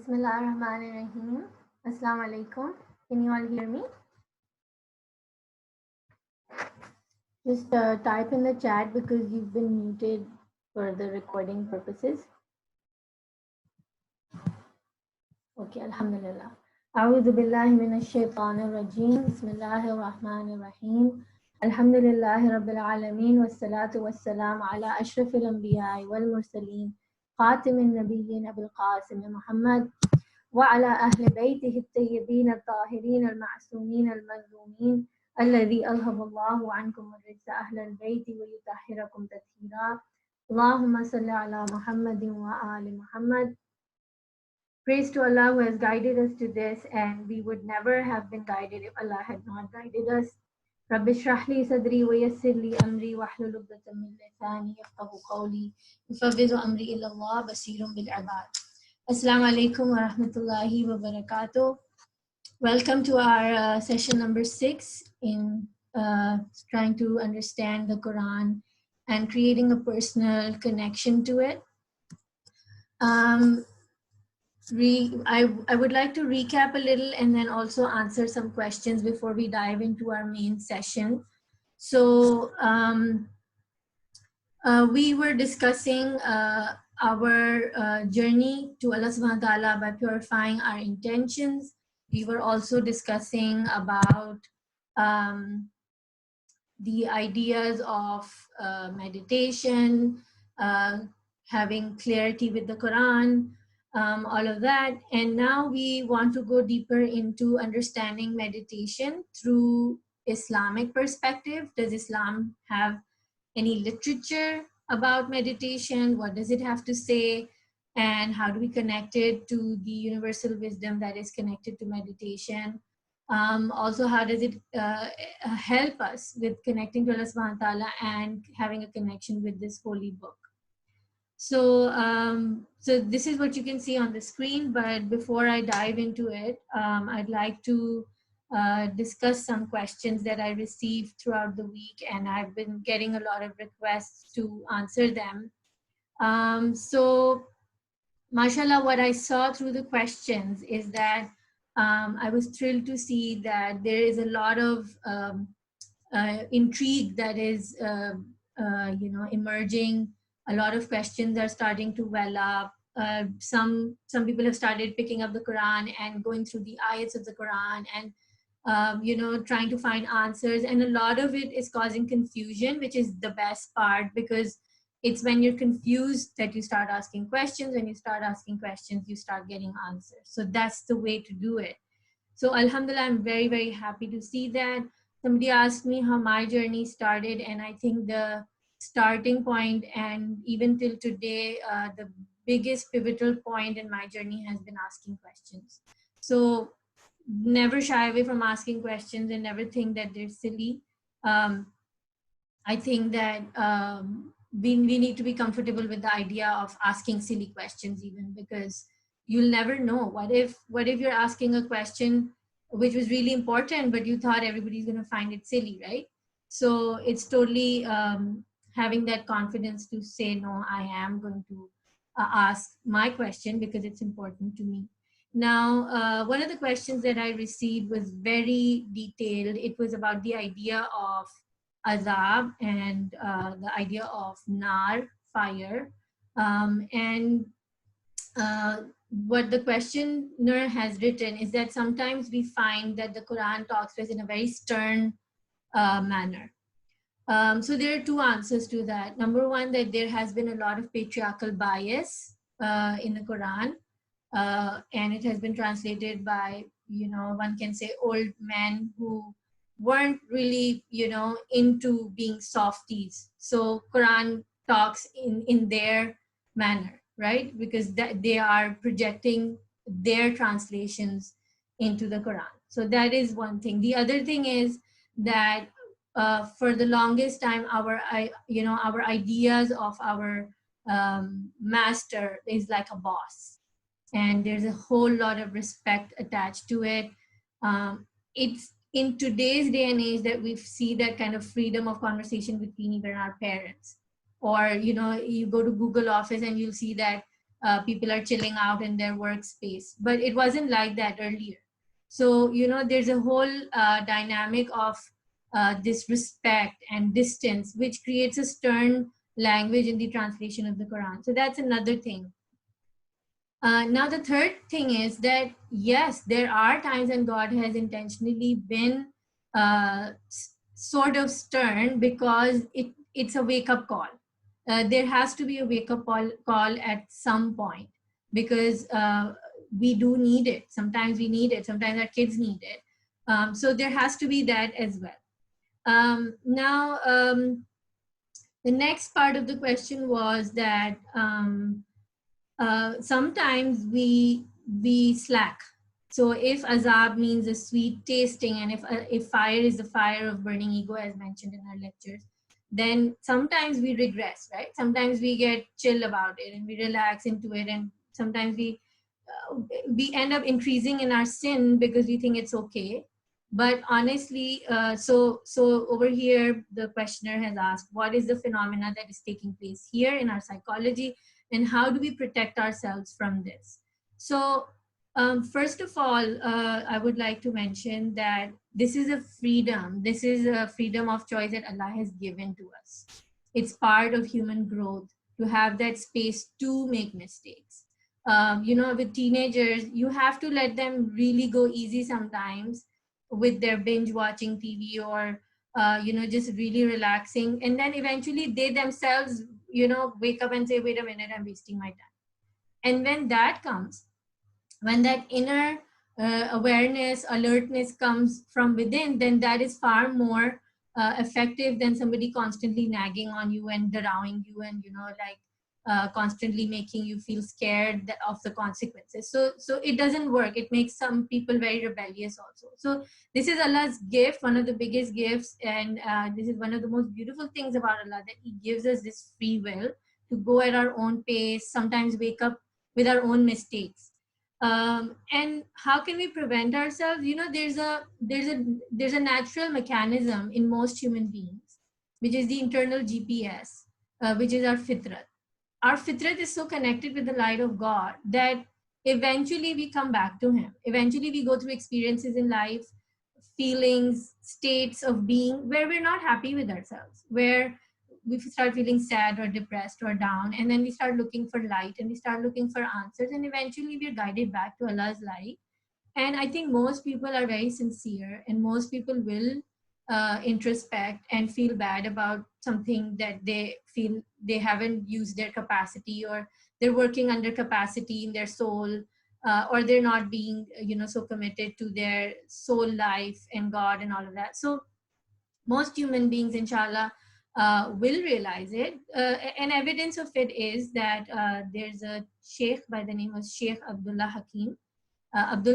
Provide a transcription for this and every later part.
Bismillahirrahmanirrahim. Assalamu alaikum. Can you all hear me? Just type in the chat because you've been muted for the recording purposes. Okay, alhamdulillah. أعوذ بالله من الشيطان الرجيم. بسم الله الرحمن الرحيم. الحمد لله رب العالمين والصلاة والسلام على أشرف الأنبياء والمرسلين خاتم النبيين أبي القاسم محمد وعلى أهل بيته الطيبين الطاهرين المعصومين المظلومين الذي أذهب الله عنكم الرجس أهل البيت ويطهركم تطهيرا اللهم صل على محمد وآل محمد. Praise to Allah who has guided us to this, and we would never have been guided if Allah had not guided us. رب اشرح لي صدري ويسر لي أمري واحلل عقدة من لساني يفقهوا قولي يفوض أمري إلى الله بصير بالعباد. Assalamu alaikum wa rahmatullahi wa barakatuh. Welcome to our session number 6 in trying to understand the Quran and creating a personal connection to it. I would like to recap a little and then also answer some questions before we dive into our main session. So we were discussing our journey to Allah subhanahu wa ta'ala by purifying our intentions. We were also discussing about the ideas of meditation, having clarity with the Quran, all of that. And now we want to go deeper into understanding meditation through Islamic perspective. Does Islam have any literature about meditation? What does it have to say? And how do we connect it to the universal wisdom that is connected to meditation? Also, how does it help us with connecting to Allah subhanahu wa ta'ala and having a connection with this holy book? So, so this is what you can see on the screen, but before I dive into it, I'd like to discuss some questions that I received throughout the week, and I've been getting a lot of requests to answer them. So, mashallah, what I saw through the questions is that I was thrilled to see that there is a lot of intrigue that is, emerging. A lot of questions are starting to well up. Some people have started picking up the Quran and going through the ayats of the Quran and trying to find answers, and a lot of it is causing confusion, which is the best part, because it's when you're confused that you start asking questions. When you start asking questions, you start getting answers. So that's the way to do it. So alhamdulillah, I'm very, very happy to see that. Somebody asked me how my journey started, and I think the starting point and even till today, the biggest pivotal point in my journey has been asking questions. So never shy away from asking questions and never think that they're silly. I think that we need to be comfortable with the idea of asking silly questions, even because you'll never know. What if you're asking a question which was really important, but you thought everybody's going to find it silly, right? So it's totally having that confidence to say, no, I am going to ask my question because it's important to me. Now, one of the questions that I received was very detailed. It was about the idea of azab and the idea of nar, fire. What the questioner has written is that sometimes we find that the Quran talks to us in a very stern manner. So there are two answers to that. Number one, that there has been a lot of patriarchal bias in the Quran, and it has been translated by, one can say, old men who weren't really, into being softies. So Quran talks in their manner, right? Because they are projecting their translations into the Quran. So that is one thing. The other thing is that for the longest time, our ideas of our master is like a boss, and there's a whole lot of respect attached to it. It's in today's day and age that we see that kind of freedom of conversation between even our parents, or you go to Google Office and you'll see that people are chilling out in their workspace, but it wasn't like that earlier. So there's a whole dynamic of this respect and distance, which creates a stern language in the translation of the Quran. So that's another thing. Now, the third thing is that, yes, there are times when God has intentionally been sort of stern, because it's a wake-up call. There has to be a wake-up call at some point, because we do need it. Sometimes we need it. Sometimes our kids need it. So there has to be that as well. Now, the next part of the question was that sometimes we slack. So if azab means a sweet tasting, and if fire is the fire of burning ego, as mentioned in our lectures, then sometimes we regress, right? Sometimes we get chill about it and we relax into it, and sometimes we end up increasing in our sin because we think it's okay. But honestly, so over here, the questioner has asked, what is the phenomena that is taking place here in our psychology, and how do we protect ourselves from this? So first of all, I would like to mention that this is a freedom. This is a freedom of choice that Allah has given to us. It's part of human growth to have that space to make mistakes. With teenagers, you have to let them really go easy sometimes with their binge watching TV, or just really relaxing, and then eventually they themselves wake up and say, wait a minute, I'm wasting my time. And when that comes, when that inner awareness, alertness comes from within, then that is far more effective than somebody constantly nagging on you and derowing you, and constantly making you feel scared of the consequences. So it doesn't work. It makes some people very rebellious also. So this is Allah's gift, one of the biggest gifts, and this is one of the most beautiful things about Allah, that He gives us this free will to go at our own pace, sometimes wake up with our own mistakes. And how can we prevent ourselves? There's a natural mechanism in most human beings, which is the internal GPS, which is our fitrat. Our fitrat is so connected with the light of God that eventually we come back to Him. Eventually we go through experiences in life, feelings, states of being where we're not happy with ourselves, where we start feeling sad or depressed or down, and then we start looking for light and we start looking for answers, and eventually we're guided back to Allah's light. And I think most people are very sincere, and most people will introspect and feel bad about something that they feel they haven't used their capacity, or they're working under capacity in their soul, or they're not being so committed to their soul life and God and all of that. So most human beings, inshallah, will realize it. And evidence of it is that there's a sheikh by the name of Sheikh Abdul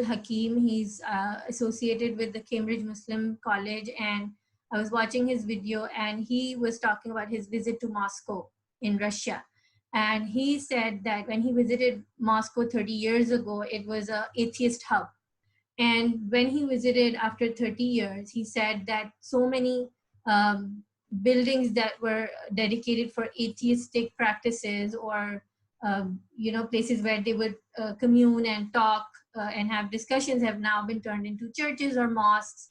Hakim. He's associated with the Cambridge Muslim College, and I was watching his video, and he was talking about his visit to Moscow in Russia. And he said that when he visited Moscow 30 years ago, it was an atheist hub. And when he visited after 30 years, he said that so many buildings that were dedicated for atheistic practices, or places where they would commune and talk and have discussions, have now been turned into churches or mosques.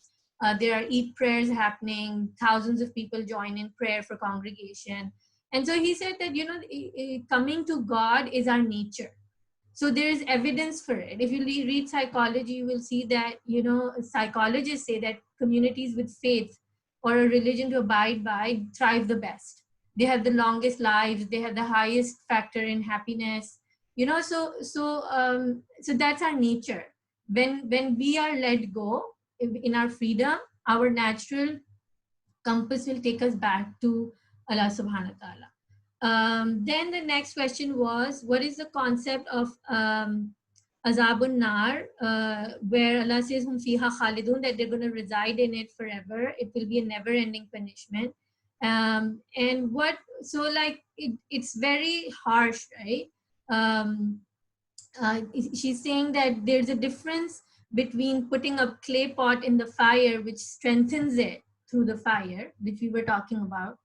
There are Eid prayers happening. Thousands of people join in prayer for congregation. And so he said that, coming to God is our nature. So there is evidence for it. If you read psychology, you will see that, psychologists say that communities with faith or a religion to abide by thrive the best. They have the longest lives. They have the highest factor in happiness. So that's our nature. When we are let go in our freedom, our natural compass will take us back to Allah subhanahu wa ta'ala. Then the next question was, what is the concept of Azabun Nar, where Allah says, Hum fiha khalidun, that they're going to reside in it forever. It will be a never-ending punishment. It's very harsh, right? She's saying that there's a difference between putting a clay pot in the fire, which strengthens it through the fire, which we were talking about,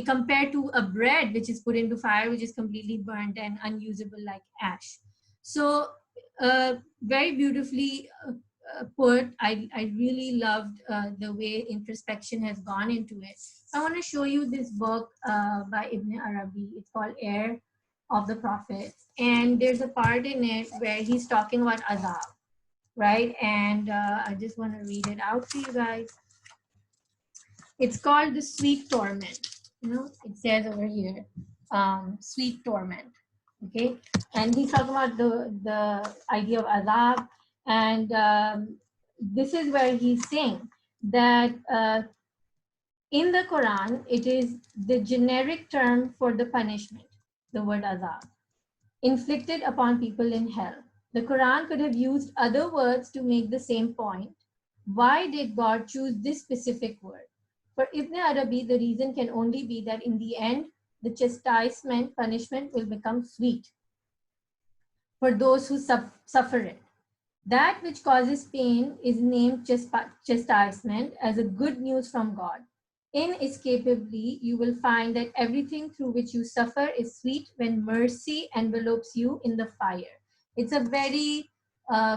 compared to a bread which is put into fire, which is completely burnt and unusable like ash. So very beautifully put. I really loved the way introspection has gone into it. I want to show you this book by Ibn Arabi. It's called Air of the Prophet, and there's a part in it where he's talking about azab, right? And I just want to read it out for you guys. It's called the sweet torment. You know, it says over here, sweet torment. Okay, and he's talking about the idea of azab, and this is where he's saying that in the Quran it is the generic term for the punishment, the word azab, inflicted upon people in hell. The Quran could have used other words to make the same point. Why did God choose this specific word? For Ibn Arabi, the reason can only be that in the end, the chastisement, punishment will become sweet for those who suffer it. That which causes pain is named chastisement as a good news from God. Inescapably, you will find that everything through which you suffer is sweet when mercy envelopes you in the fire. It's a very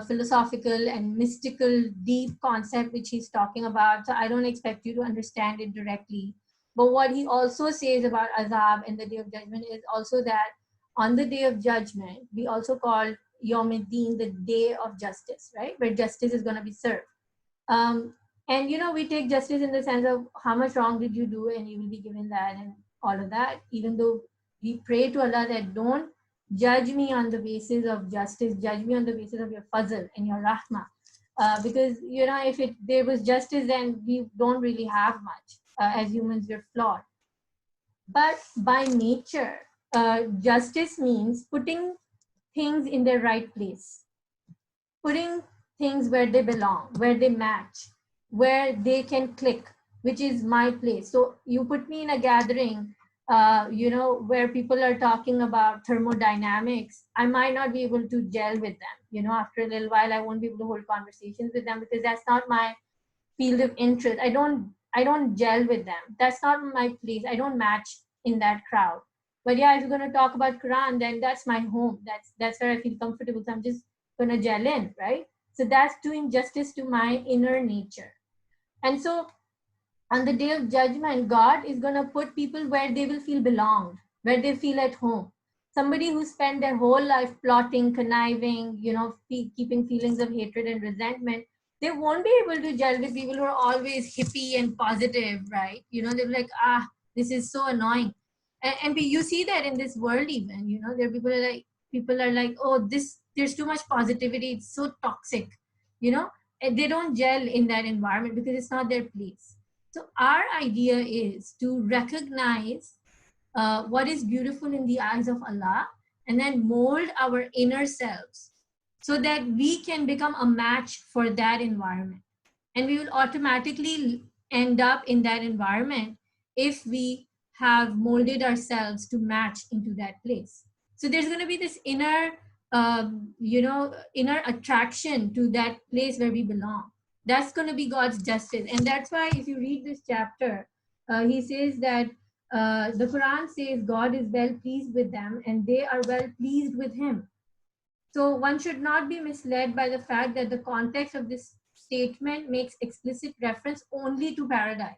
philosophical and mystical, deep concept which he's talking about. So I don't expect you to understand it directly. But what he also says about azab and the day of judgment is also that on the day of judgment, we also call Yawmuddin, the day of justice, right? Where justice is going to be served. And you know, we take justice in the sense of how much wrong did you do, and you will be given that and all of that. Even though we pray to Allah that don't judge me on the basis of justice, judge me on the basis of your fazl and your rahmah. Because you know, if there was justice, then we don't really have much. As humans, we're flawed. But by nature, justice means putting things in their right place, putting things where they belong, where they match, where they can click, which is my place. So you put me in a gathering, you know, where people are talking about thermodynamics. I might not be able to gel with them. You know, after a little while, I won't be able to hold conversations with them because that's not my field of interest. I don't gel with them. That's not my place. I don't match in that crowd. But yeah, if you're going to talk about Quran, then that's my home. That's where I feel comfortable. So I'm just going to gel in, right? So that's doing justice to my inner nature. And so on the day of judgment, God is going to put people where they will feel belonged, where they feel at home. Somebody who spent their whole life plotting, conniving, you know, keeping feelings of hatred and resentment, they won't be able to gel with people who are always hippie and positive, right? You know, they're like, this is so annoying. And you see that in this world even, you know, there are people are like, oh, there's too much positivity, it's so toxic, you know, and they don't gel in that environment because it's not their place. So our idea is to recognize what is beautiful in the eyes of Allah and then mold our inner selves so that we can become a match for that environment. And we will automatically end up in that environment if we have molded ourselves to match into that place. So there's going to be this inner, inner attraction to that place where we belong. That's going to be God's justice. And that's why if you read this chapter, he says that the Quran says God is well pleased with them and they are well pleased with him. So one should not be misled by the fact that the context of this statement makes explicit reference only to paradise.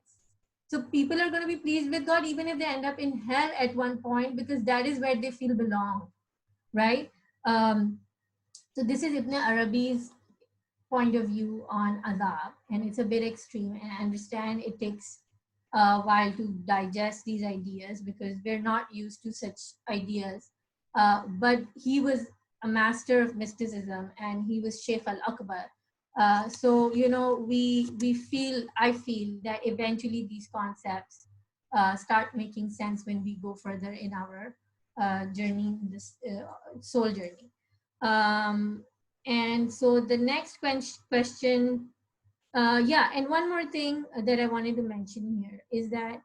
So people are going to be pleased with God even if they end up in hell at one point because that is where they feel belong, right? So this is Ibn Arabi's point of view on azab, and it's a bit extreme, and I understand it takes a while to digest these ideas because we're not used to such ideas. But he was a master of mysticism and he was Sheikh al-Akbar. So, you know, I feel that eventually these concepts start making sense when we go further in our journey, this soul journey. And so the next question, yeah, and one more thing that I wanted to mention here is that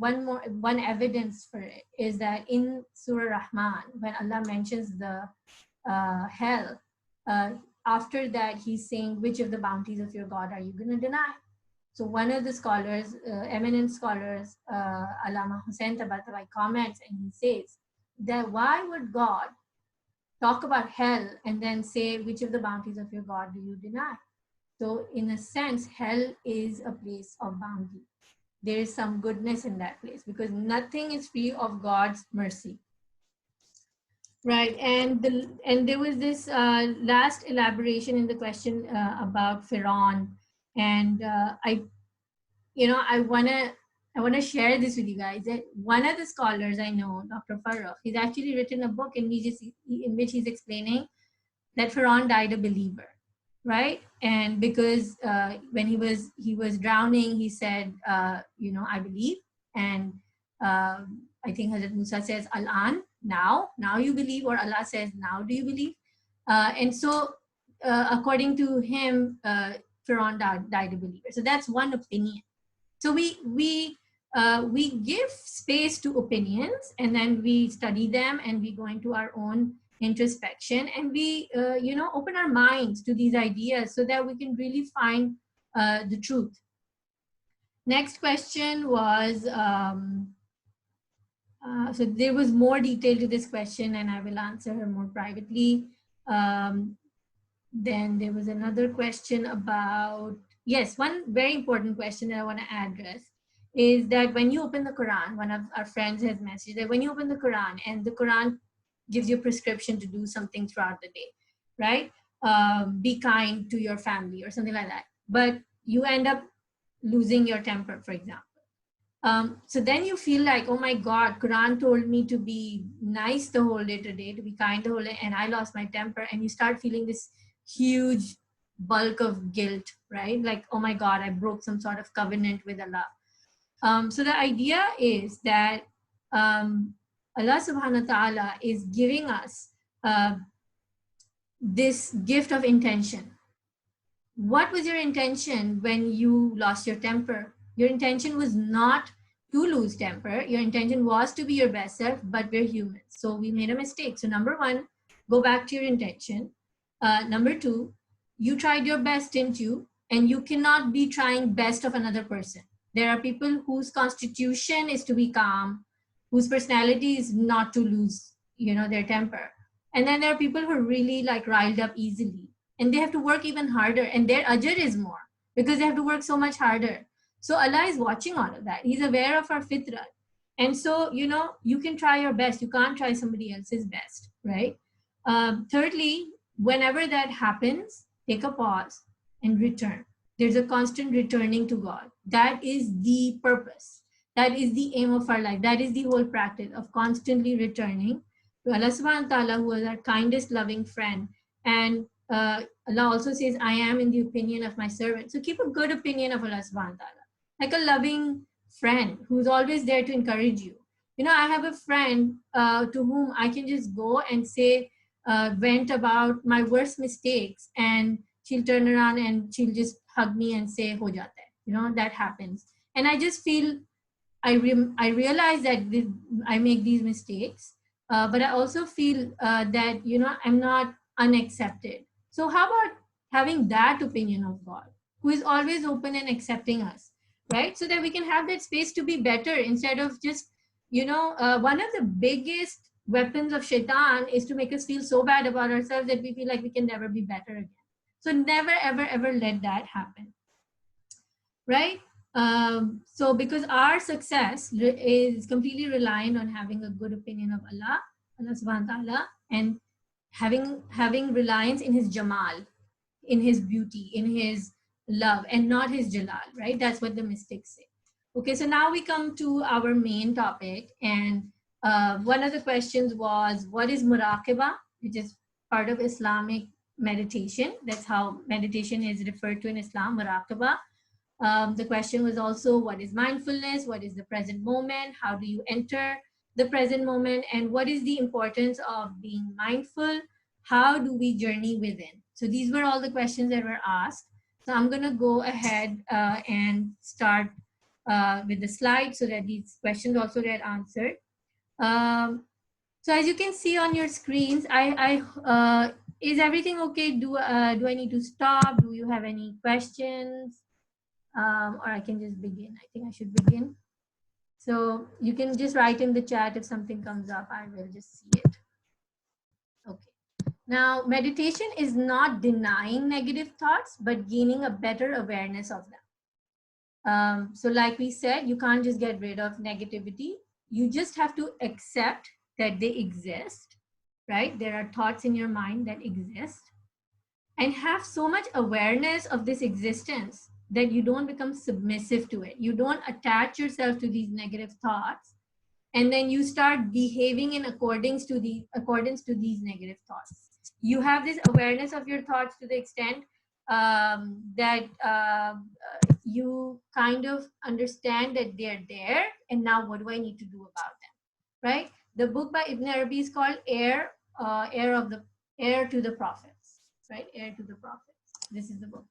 one evidence for it is that in Surah Rahman, when Allah mentions the hell, after that he's saying, which of the bounties of your God are you going to deny? So one of the scholars, eminent scholars, Allama Hussain Tabatabai, comments and he says that why would God talk about hell and then say, which of the bounties of your God do you deny? So in a sense, hell is a place of bounty. There is some goodness in that place because nothing is free of God's mercy. Right, and there was this last elaboration in the question about Firaun, and I wanna share this with you guys. That one of the scholars I know, Dr. Farooq, he's actually written a book in which he's explaining that Firaun died a believer, right? And because when he was drowning, he said, I believe, and I think Hazrat Musa says, Al-an, now you believe, or Allah says, now do you believe? And so, according to him, Firaun died a believer. So that's one opinion. So we give space to opinions, and then we study them, and we go into our own introspection, and we open our minds to these ideas so that we can really find the truth. Next question was so there was more detail to this question, and I will answer her more privately. Then there was another question about, yes, one very important question that I want to address is that when you open the Quran, one of our friends has messaged that when you open the Quran and the Quran gives you a prescription to do something throughout the day, right? Be kind to your family or something like that. But you end up losing your temper, for example. So then you feel like, oh my God, Quran told me to be nice the whole day today, to be kind the whole day, and I lost my temper. And you start feeling this huge bulk of guilt, right? Like, oh my God, I broke some sort of covenant with Allah. So the idea is that Allah subhanahu wa ta'ala is giving us this gift of intention. What was your intention when you lost your temper? Your intention was not to lose temper. Your intention was to be your best self, but we're humans. So we made a mistake. So number one, go back to your intention. Number two, you tried your best, didn't you? And you cannot be trying best of another person. There are people whose constitution is to be calm, whose personality is not to lose, their temper. And then there are people who are really like riled up easily, and they have to work even harder, and their ajr is more because they have to work so much harder. So Allah is watching all of that. He's aware of our fitra. And so, you can try your best. You can't try somebody else's best, right? Thirdly, whenever that happens, take a pause and return. There's a constant returning to God. That is the purpose. That is the aim of our life. That is the whole practice of constantly returning to Allah subhanahu wa ta'ala, who is our kindest, loving friend. And Allah also says, I am in the opinion of my servant. So keep a good opinion of Allah subhanahu wa ta'ala, like a loving friend who's always there to encourage you. I have a friend to whom I can just go and say, vent about my worst mistakes, and she'll turn around and she'll just hug me and say, ho jata hai. That happens. And I just feel, I realize that I make these mistakes, but I also feel that, I'm not unaccepted. So how about having that opinion of God, who is always open and accepting us, right? So that we can have that space to be better instead of just, one of the biggest weapons of shaitan is to make us feel so bad about ourselves that we feel like we can never be better again. So never, ever, ever let that happen, right? So because our success is completely reliant on having a good opinion of Allah subhanahu wa ta'ala, and having reliance in his jamal, in his beauty, in his love, and not his jalal, right? That's what the mystics say. Okay, so now we come to our main topic, and one of the questions was, what is muraqabah, which is part of Islamic meditation. That's how meditation is referred to in Islam, muraqabah. The question was also, what is mindfulness? What is the present moment? How do you enter the present moment? And what is the importance of being mindful? How do we journey within? So these were all the questions that were asked. So I'm going to go ahead and start with the slides so that these questions also get answered. So as you can see on your screens, is everything okay? Do I need to stop? Do you have any questions? or I can just begin. I think I should begin. So you can just write in the chat if something comes up. I will just see it. Okay. Now, meditation is not denying negative thoughts, but gaining a better awareness of them. So like we said, you can't just get rid of negativity. You just have to accept that they exist, right? There are thoughts in your mind that exist, and have so much awareness of this existence that you don't become submissive to it. You don't attach yourself to these negative thoughts, and then you start behaving in accordance to these negative thoughts. You have this awareness of your thoughts to the extent that you kind of understand that they're there, and now what do I need to do about them, right? The book by Ibn Arabi is called Heir to the Prophets, right? Heir to the Prophets. This is the book.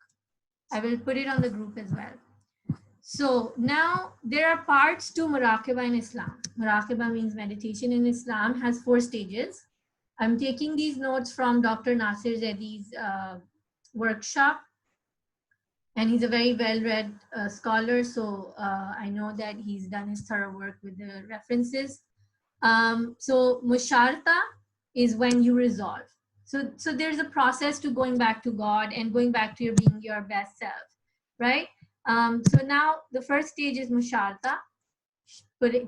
I will put it on the group as well. So now there are parts to Muraqaba in Islam. Muraqaba means meditation in Islam, has 4 stages. I'm taking these notes from Dr. Nasir Zedi's workshop, and he's a very well-read scholar, so I know that he's done his thorough work with the references. So musharta is when you resolve. So there's a process to going back to God and going back to being your best self, right? So now the first stage is musharta,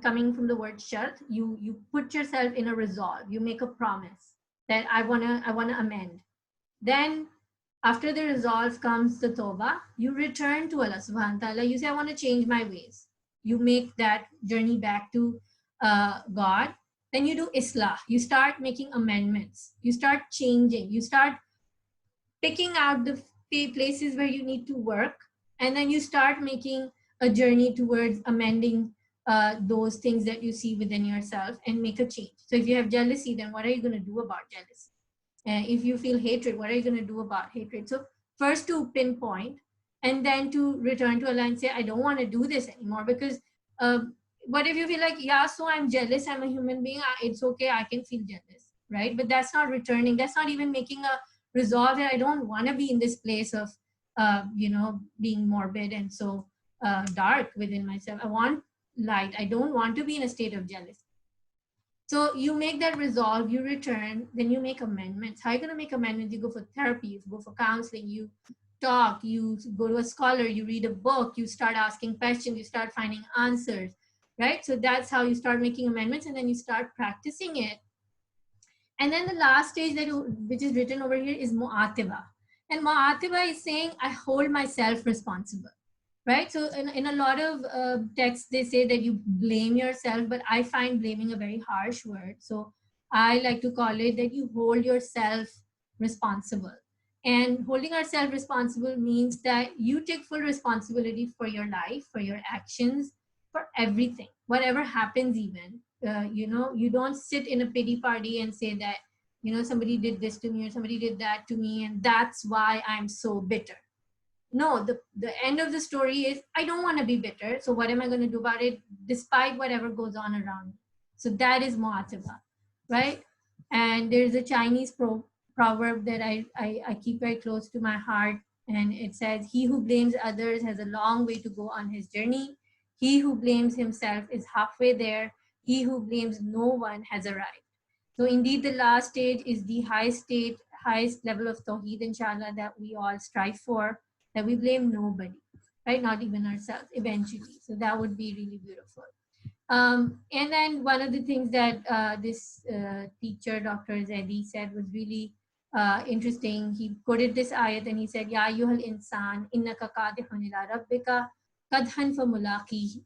coming from the word shart. You put yourself in a resolve. You make a promise that I wanna amend. Then after the resolve comes the tawbah. You return to Allah subhanahu wa ta'ala. You say, I want to change my ways. You make that journey back to God. Then you do islah. You start making amendments. You start changing. You start picking out the places where you need to work. And then you start making a journey towards amending those things that you see within yourself and make a change. So if you have jealousy, then what are you going to do about jealousy? If you feel hatred, what are you going to do about hatred? So first to pinpoint, and then to return to Allah and say, I don't want to do this anymore. Because what if you feel like, yeah, so I'm jealous, I'm a human being, it's okay, I can feel jealous, right? But that's not returning. That's not even making a resolve that I don't want to be in this place of, being morbid and so dark within myself. I want light. I don't want to be in a state of jealousy. So you make that resolve, you return, then you make amendments. How are you going to make amendments? You go for therapy, you go for counseling, you talk, you go to a scholar, you read a book, you start asking questions, you start finding answers, right? So that's how you start making amendments, and then you start practicing it. And then the last stage, which is written over here, is mu'atiba. And mu'atiba is saying, I hold myself responsible. Right? So in a lot of texts, they say that you blame yourself, but I find blaming a very harsh word. So I like to call it that you hold yourself responsible. And holding ourselves responsible means that you take full responsibility for your life, for your actions, for everything, whatever happens even. You don't sit in a pity party and say that, somebody did this to me or somebody did that to me, and that's why I'm so bitter. No, the end of the story is, I don't want to be bitter. So what am I going to do about it, despite whatever goes on around me? So that is mu'atiba, right? And there's a Chinese proverb that I keep very close to my heart. And it says, he who blames others has a long way to go on his journey. He who blames himself is halfway there. He who blames no one has arrived. So indeed, the last stage is the highest level of tawheed, inshallah, that we all strive for, that we blame nobody, right? Not even ourselves eventually. So that would be really beautiful. And then one of the things that this teacher, Dr. Zedi, said was really interesting. He quoted this ayat and he said, Ya ayyuhal insan, innaka kadihun ila rabbika kadhan fa mulaqihi.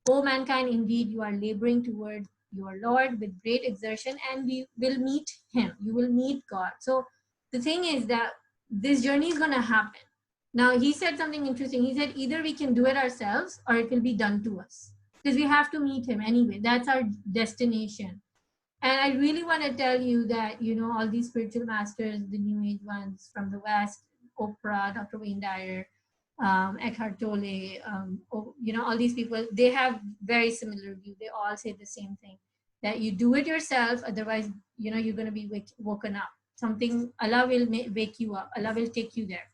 O mankind, indeed you are laboring toward your Lord with great exertion, and we will meet him. You will meet God. So the thing is that this journey is going to happen. Now, he said something interesting. He said, either we can do it ourselves or it will be done to us, because we have to meet him anyway. That's our destination. And I really want to tell you that, all these spiritual masters, the New Age ones from the West, Oprah, Dr. Wayne Dyer, Eckhart Tolle, all these people, they have very similar view. They all say the same thing, that you do it yourself. Otherwise, you're going to be woken up. Allah will wake you up. Allah will take you there.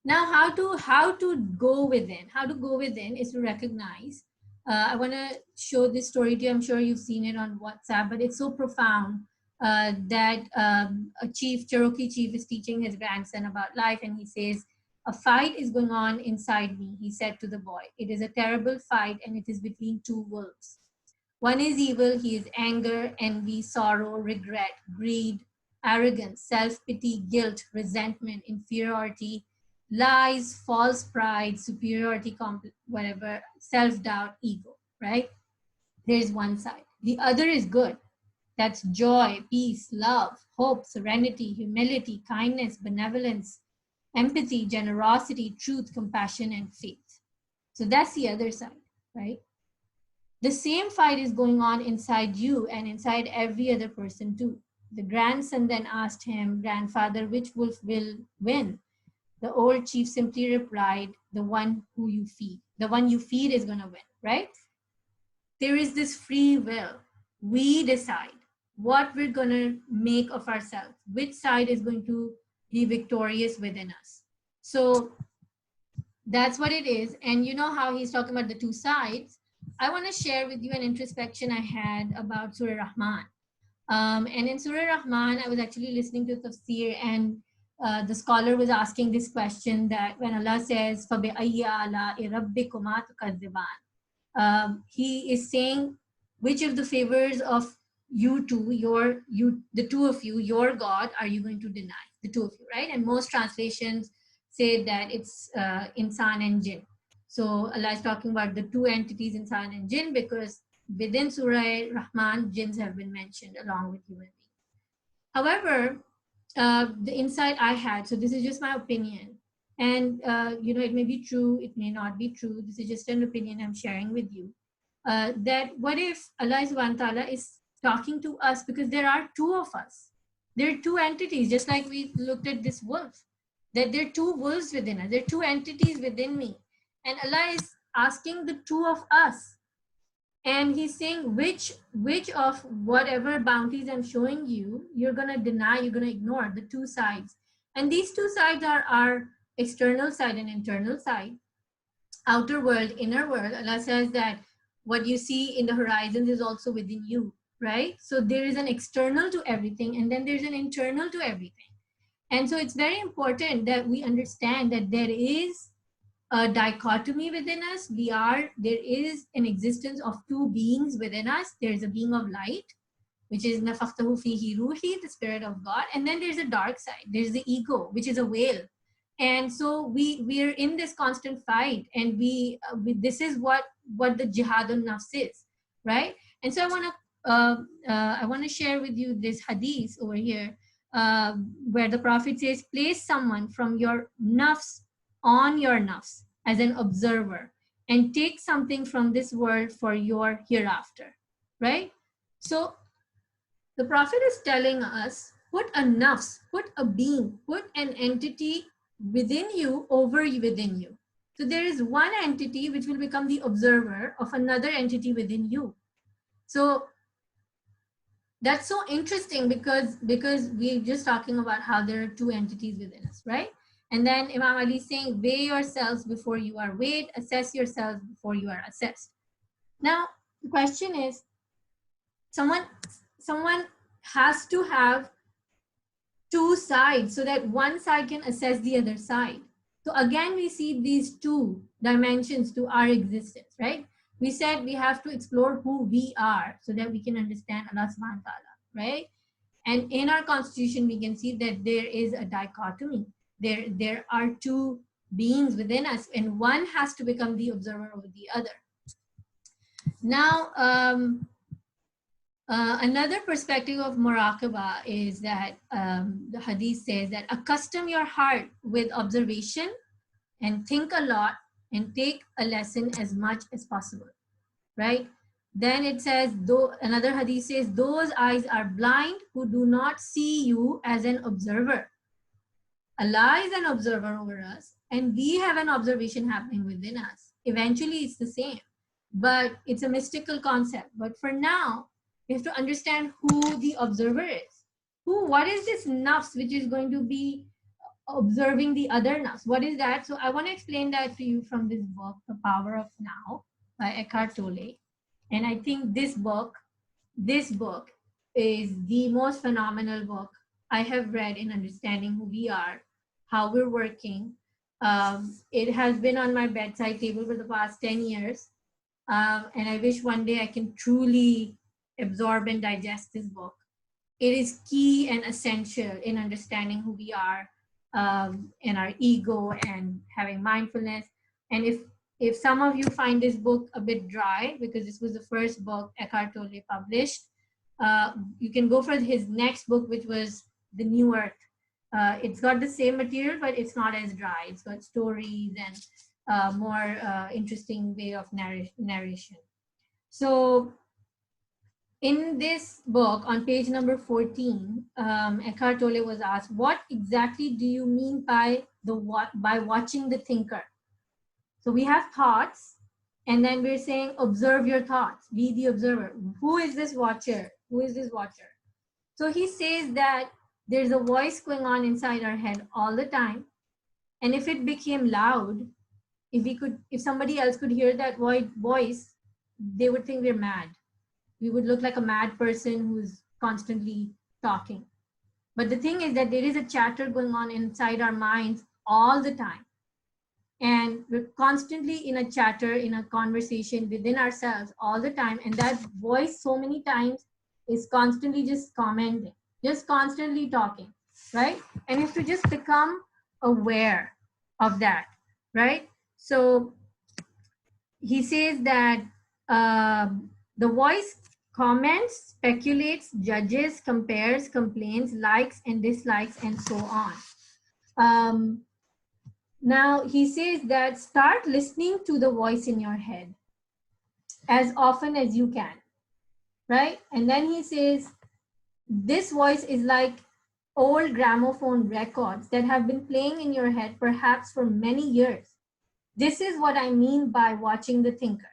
Now, how to go within? How to go within is to recognize. I want to show this story to you. I'm sure you've seen it on WhatsApp, but it's so profound that a chief, Cherokee chief, is teaching his grandson about life, and he says, "A fight is going on inside me," he said to the boy. "It is a terrible fight, and it is between two wolves. One is evil, he is anger, envy, sorrow, regret, greed, arrogance, self pity, guilt, resentment, inferiority, lies, false pride, superiority, whatever, self doubt, ego," right? There's one side. The other is good. That's joy, peace, love, hope, serenity, humility, kindness, benevolence, empathy, generosity, truth, compassion, and faith. So that's the other side, right? The same fight is going on inside you and inside every other person too. The grandson then asked him, "Grandfather, which wolf will win?" The old chief simply replied, "The one who you feed. The one you feed is going to win," right? There is this free will. We decide what we're going to make of ourselves, which side is going to be victorious within us. So that's what it is. And you know how he's talking about the two sides. I want to share with you an introspection I had about Surah Rahman. And in Surah Rahman, I was actually listening to Tafseer, and the scholar was asking this question, that when Allah says, فَبِأَيِّ آلَاءِ رَبِّكُمَا تُكَذِّبَانِ, he is saying, which of the favors of you two, the two of you, your God, are you going to deny? The two of you, right? And most translations say that it's insan and jinn. So Allah is talking about the two entities, insan and jinn, because within Surah Rahman, jinns have been mentioned along with human beings. However, the insight I had, so this is just my opinion, and it may be true, it may not be true. This is just an opinion I'm sharing with you. That what if Allah subhanahu wa ta'ala is talking to us, because there are two of us. There are two entities, just like we looked at this wolf, that there are two wolves within us. There are two entities within me. And Allah is asking the two of us. And he's saying, which of whatever bounties I'm showing you, you're going to deny, you're going to ignore, the two sides. And these two sides are our external side and internal side, outer world, inner world. Allah says that what you see in the horizon is also within you, right? So there is an external to everything, and then there's an internal to everything. And so it's very important that we understand that there is a dichotomy within us. There is an existence of two beings within us. There's a being of light, which is nafakhtahu fihi ruhi, the spirit of God. And then there's a dark side. There's the ego, which is a whale. And so we're in this constant fight, and this is what the jihadun nafs is, right? And so I want to share with you this hadith over here, where the Prophet says, "Place someone from your nafs on your nafs as an observer, and take something from this world for your hereafter," right? So the Prophet is telling us, put a nafs, put a being, put an entity within you over within you. So there is one entity which will become the observer of another entity within you. So that's so interesting, because we're just talking about how there are two entities within us, right? And then Imam Ali is saying, weigh yourselves before you are weighed, assess yourselves before you are assessed. Now, the question is, someone has to have two sides so that one side can assess the other side. So again, we see these two dimensions to our existence, right? We said we have to explore who we are so that we can understand Allah subhanahu wa ta'ala, right? And in our constitution, we can see that there is a dichotomy. There are two beings within us, and one has to become the observer over the other. Now, another perspective of muraqabah is that the hadith says that accustom your heart with observation and think a lot and take a lesson as much as possible, right? Then it says, though another hadith says, those eyes are blind who do not see you as an observer. Allah is an observer over us, and we have an observation happening within us. Eventually, it's the same, but it's a mystical concept. But for now, we have to understand who the observer is. What is this nafs which is going to be observing the other nafs. What is that? So I want to explain that to you from this book, The Power of Now by Eckhart Tolle. And I think this book is the most phenomenal book I have read in understanding who we are, how we're working. It has been on my bedside table for the past 10 years. And I wish one day I can truly absorb and digest this book. It is key and essential in understanding who we are, and our ego and having mindfulness. And if some of you find this book a bit dry, because this was the first book Eckhart Tolle published, you can go for his next book, which was The New Earth. It's got the same material, but it's not as dry. It's got stories and more interesting way of narration. So in this book, on page number 14, Eckhart Tolle was asked, what exactly do you mean by watching the thinker? So we have thoughts, and then we're saying, observe your thoughts, be the observer. Who is this watcher? Who is this watcher? So he says that there's a voice going on inside our head all the time. And if it became loud, if somebody else could hear that voice, they would think we're mad. We would look like a mad person who's constantly talking. But the thing is that there is a chatter going on inside our minds all the time. And we're constantly in a chatter, in a conversation within ourselves all the time. And that voice so many times is constantly just commenting, just constantly talking, right? And you have to just become aware of that, right? So he says that the voice comments, speculates, judges, compares, complains, likes and dislikes, and so on. Now he says that start listening to the voice in your head as often as you can, right? And then he says, this voice is like old gramophone records that have been playing in your head perhaps for many years. This is what I mean by watching the thinker,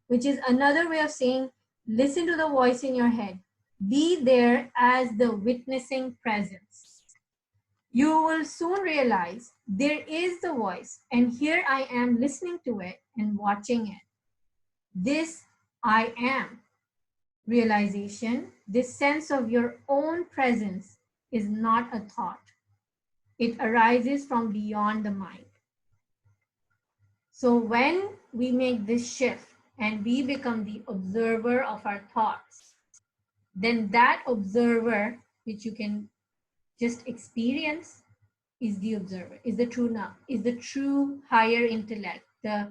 which is another way of saying, listen to the voice in your head. Be there as the witnessing presence. You will soon realize there is the voice, and here I am listening to it and watching it. This I am realization, this sense of your own presence is not a thought. It arises from beyond the mind. So when we make this shift and we become the observer of our thoughts, then that observer, which you can just experience, is the observer, is the true now, is the true higher intellect, the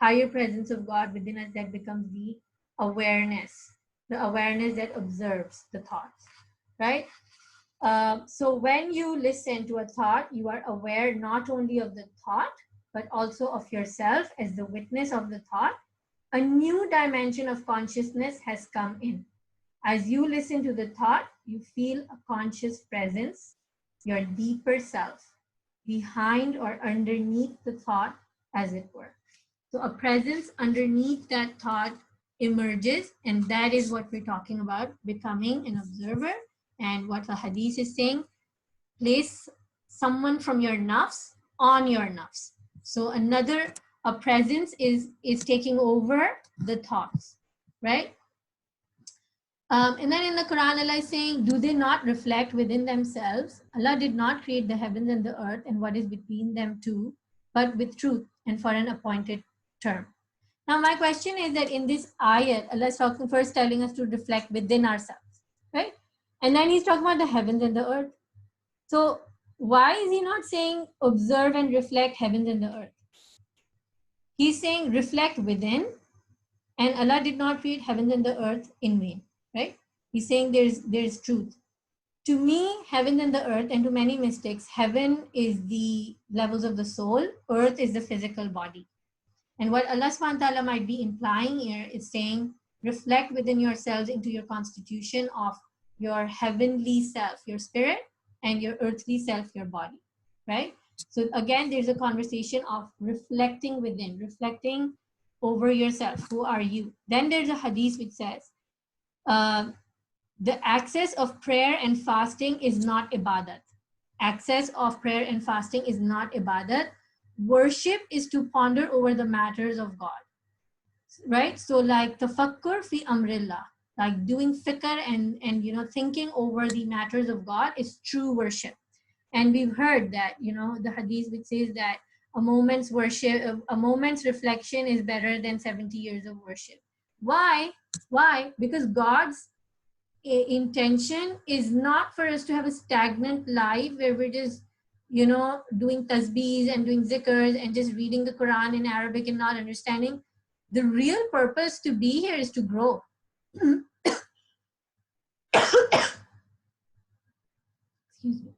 higher presence of God within us that becomes the awareness that observes the thoughts, right? So when you listen to a thought, you are aware not only of the thought, but also of yourself as the witness of the thought. A new dimension of consciousness has come in. As you listen to the thought, you feel a conscious presence, your deeper self, behind or underneath the thought, as it were. So a presence underneath that thought emerges, and that is what we're talking about, becoming an observer. And what the hadith is saying, place someone from your nafs on your nafs. So a presence is taking over the thoughts, right? And then in the Quran, Allah is saying, do they not reflect within themselves? Allah did not create the heavens and the earth and what is between them too, but with truth and for an appointed term. Now, my question is that in this ayat, Allah is talking first telling us to reflect within ourselves, right? And then he's talking about the heavens and the earth. So why is he not saying observe and reflect heavens and the earth? He's saying reflect within, and Allah did not create heavens and the earth in vain, right? He's saying there's truth. To me, heaven and the earth, and to many mystics, heaven is the levels of the soul, earth is the physical body. And what Allah subhanahu wa ta'ala might be implying here is saying, reflect within yourselves into your constitution of your heavenly self, your spirit, and your earthly self, your body, right? So again, there's a conversation of reflecting within, reflecting over yourself. Who are you? Then there's a hadith which says, the access of prayer and fasting is not ibadat. access of prayer and fasting is not ibadat. Worship is to ponder over the matters of God, right? So like tafakkur fi amrillah, like doing fikr and thinking over the matters of God is true worship. And we've heard that, the hadith which says that a moment's worship, a moment's reflection is better than 70 years of worship. Why? Because God's intention is not for us to have a stagnant life where we're just doing tasbeehs and doing zikrs and just reading the Quran in Arabic and not understanding. The real purpose to be here is to grow. Excuse me.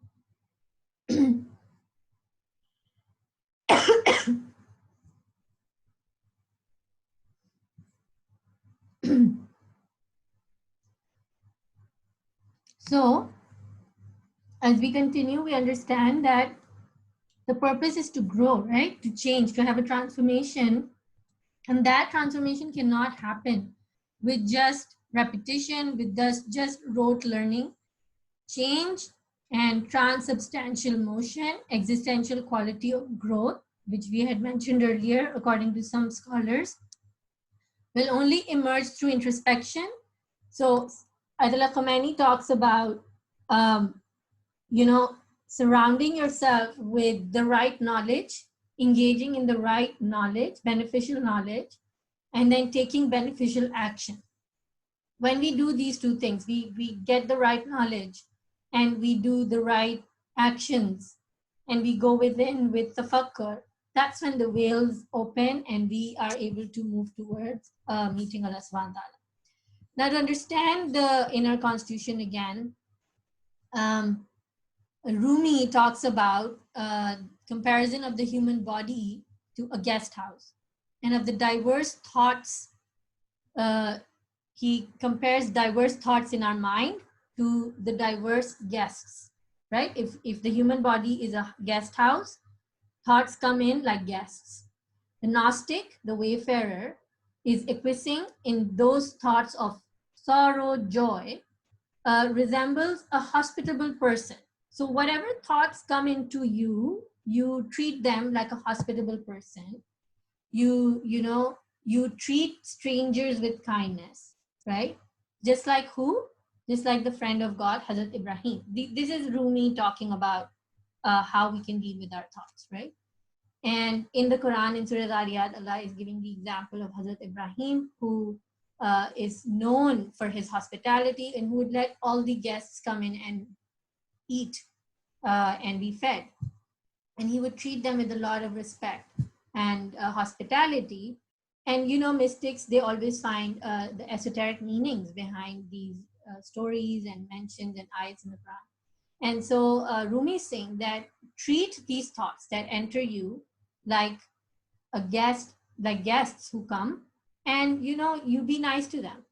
So as we continue, we understand that the purpose is to grow, right? To change, to have a transformation. And that transformation cannot happen with just repetition, with just rote learning. Change and transubstantial motion, existential quality of growth, which we had mentioned earlier, according to some scholars, will only emerge through introspection. So Ayatollah Khomeini talks about, surrounding yourself with the right knowledge, engaging in the right knowledge, beneficial knowledge, and then taking beneficial action. When we do these two things, we get the right knowledge and we do the right actions and we go within with tafakkur, that's when the veils open and we are able to move towards meeting Allah subhanahu wa ta'ala. Now to understand the inner constitution again, Rumi talks about comparison of the human body to a guest house and of the diverse thoughts. He compares diverse thoughts in our mind to the diverse guests, right? If the human body is a guest house, thoughts come in like guests. The Gnostic, the wayfarer, is equiescing in those thoughts of sorrow, joy, resembles a hospitable person. So whatever thoughts come into you, you treat them like a hospitable person. You treat strangers with kindness, right? Just like who? Just like the friend of God, Hazrat Ibrahim. This is Rumi talking about how we can deal with our thoughts, right? And in the Quran, in Surah Zariyat, Allah is giving the example of Hazrat Ibrahim, who is known for his hospitality and who would let all the guests come in and eat and be fed. And he would treat them with a lot of respect and hospitality. And mystics, they always find the esoteric meanings behind these stories and mentions and ayats in the Quran. And so Rumi is saying that treat these thoughts that enter you like a guest, like guests who come, and you be nice to them.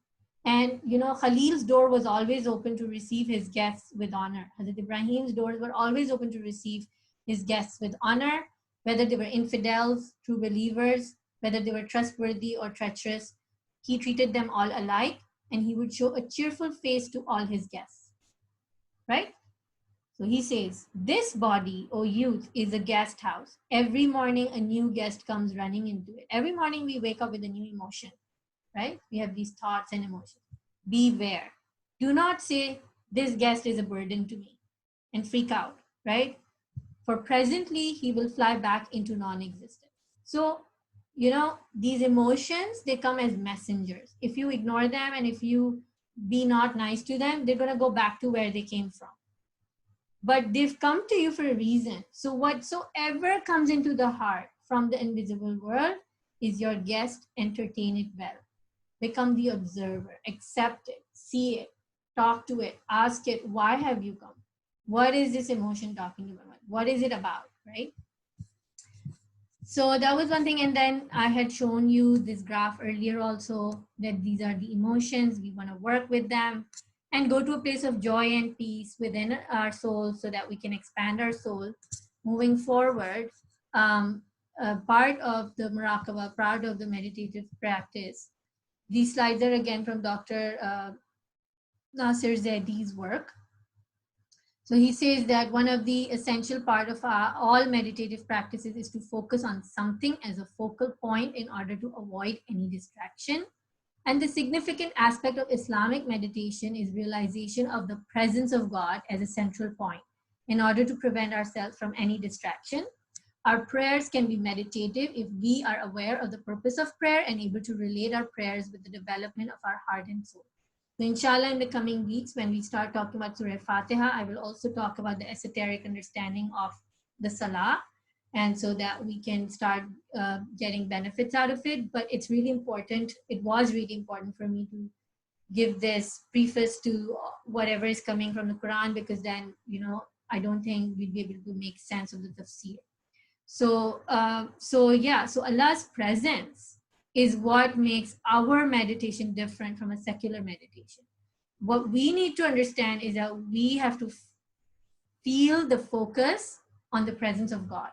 And Khalil's door was always open to receive his guests with honor. Hazrat Ibrahim's doors were always open to receive his guests with honor, whether they were infidels, true believers, whether they were trustworthy or treacherous. He treated them all alike, and he would show a cheerful face to all his guests, right? So he says, this body, O youth, is a guest house. Every morning, a new guest comes running into it. Every morning, we wake up with a new emotion, right? We have these thoughts and emotions. Beware. Do not say, this guest is a burden to me, and freak out, right? For presently, he will fly back into non-existence. So, these emotions, they come as messengers. If you ignore them and if you be not nice to them, they're going to go back to where they came from. But they've come to you for a reason. So whatsoever comes into the heart from the invisible world is your guest. Entertain it well. Become the observer. Accept it. See it. Talk to it. Ask it, why have you come? What is this emotion talking about? What is it about, right? So that was one thing. And then I had shown you this graph earlier also, that these are the emotions. We want to work with them and go to a place of joy and peace within our soul so that we can expand our soul. Moving forward, part of the muraqabah, part of the meditative practice. These slides are again from Dr. Nasir Zaidi's work. So he says that one of the essential part of all meditative practices is to focus on something as a focal point in order to avoid any distraction. And the significant aspect of Islamic meditation is realization of the presence of God as a central point in order to prevent ourselves from any distraction. Our prayers can be meditative if we are aware of the purpose of prayer and able to relate our prayers with the development of our heart and soul. So inshallah, in the coming weeks, when we start talking about Surah Fatiha, I will also talk about the esoteric understanding of the Salah, and so that we can start getting benefits out of it. But it's really important, it was really important for me to give this preface to whatever is coming from the Quran, because then, I don't think we'd be able to make sense of the tafsir. So Allah's presence is what makes our meditation different from a secular meditation. What we need to understand is that we have to feel the focus on the presence of God.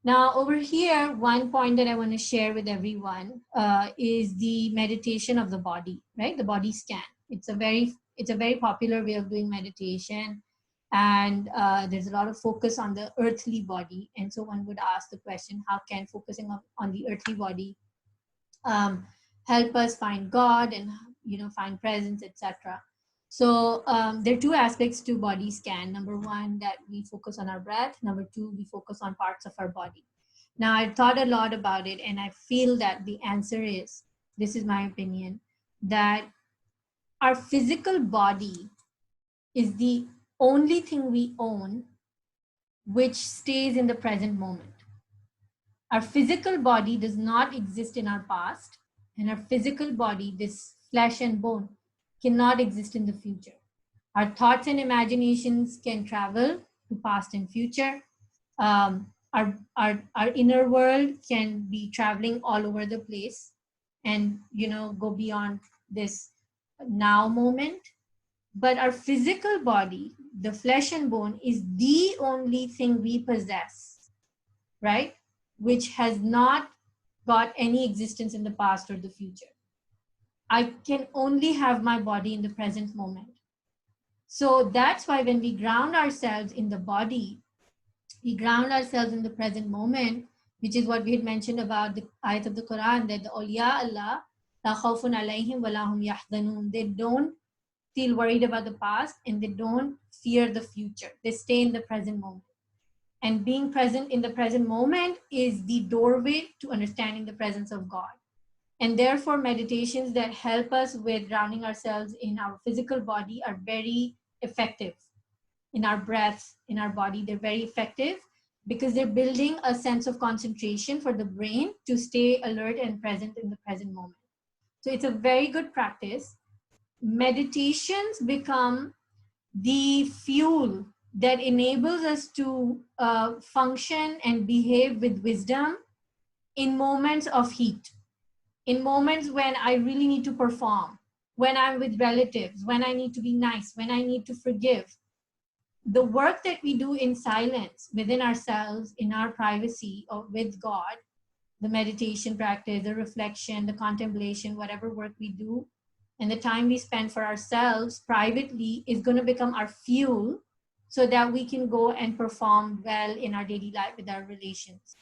Now, over here, one point that I want to share with everyone is the meditation of the body, right? The body scan. It's a very popular way of doing meditation, and there's a lot of focus on the earthly body. And so one would ask the question, how can focusing on the earthly body help us find God and find presence, etc. So there are two aspects to body scan. Number one, that we focus on our breath. Number two, we focus on parts of our body. Now, I've thought a lot about it, and I feel that the answer is, this is my opinion, that our physical body is the only thing we own which stays in the present moment. Our physical body does not exist in our past, and our physical body, this flesh and bone, cannot exist in the future. Our thoughts and imaginations can travel to past and future. Our inner world can be traveling all over the place and go beyond this now moment. But our physical body, the flesh and bone, is the only thing we possess, right? Which has not got any existence in the past or the future. I can only have my body in the present moment. So that's why when we ground ourselves in the body, we ground ourselves in the present moment, which is what we had mentioned about the ayat of the Quran, that the awliya Allah, la khawfun alayhim wa la hum yahzanun. They don't feel worried about the past and they don't fear the future. They stay in the present moment. And being present in the present moment is the doorway to understanding the presence of God. And therefore, meditations that help us with grounding ourselves in our physical body are very effective. In our breath, in our body, they're very effective because they're building a sense of concentration for the brain to stay alert and present in the present moment. So it's a very good practice. Meditations become the fuel that enables us to function and behave with wisdom in moments of heat, in moments when I really need to perform, when I'm with relatives, when I need to be nice, when I need to forgive. The work that we do in silence within ourselves, in our privacy or with God, the meditation practice, the reflection, the contemplation, whatever work we do, and the time we spend for ourselves privately is going to become our fuel so that we can go and perform well in our daily life with our relations.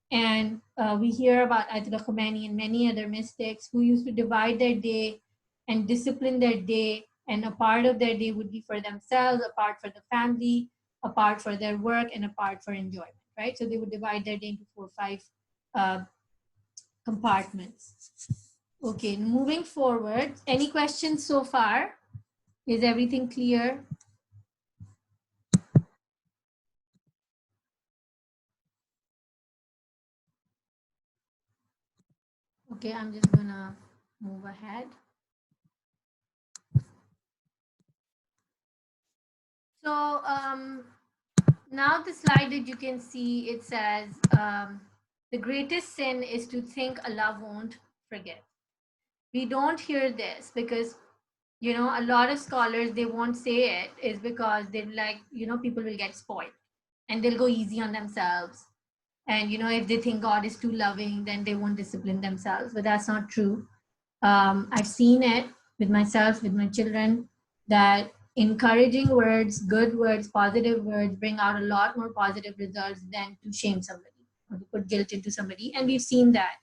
And we hear about Ayatollah Khomeini and many other mystics who used to divide their day and discipline their day, and a part of their day would be for themselves, a part for the family, a part for their work, and a part for enjoyment, right? So they would divide their day into 4 or 5 compartments. Okay, moving forward, any questions so far? Is everything clear? Okay, I'm just gonna move ahead. So now the slide that you can see, it says the greatest sin is to think Allah won't forgive. We don't hear this because a lot of scholars, they won't say it is because they're like, people will get spoiled and they'll go easy on themselves. And if they think God is too loving, then they won't discipline themselves. But that's not true. I've seen it with myself, with my children, that encouraging words, good words, positive words bring out a lot more positive results than to shame somebody or to put guilt into somebody. And we've seen that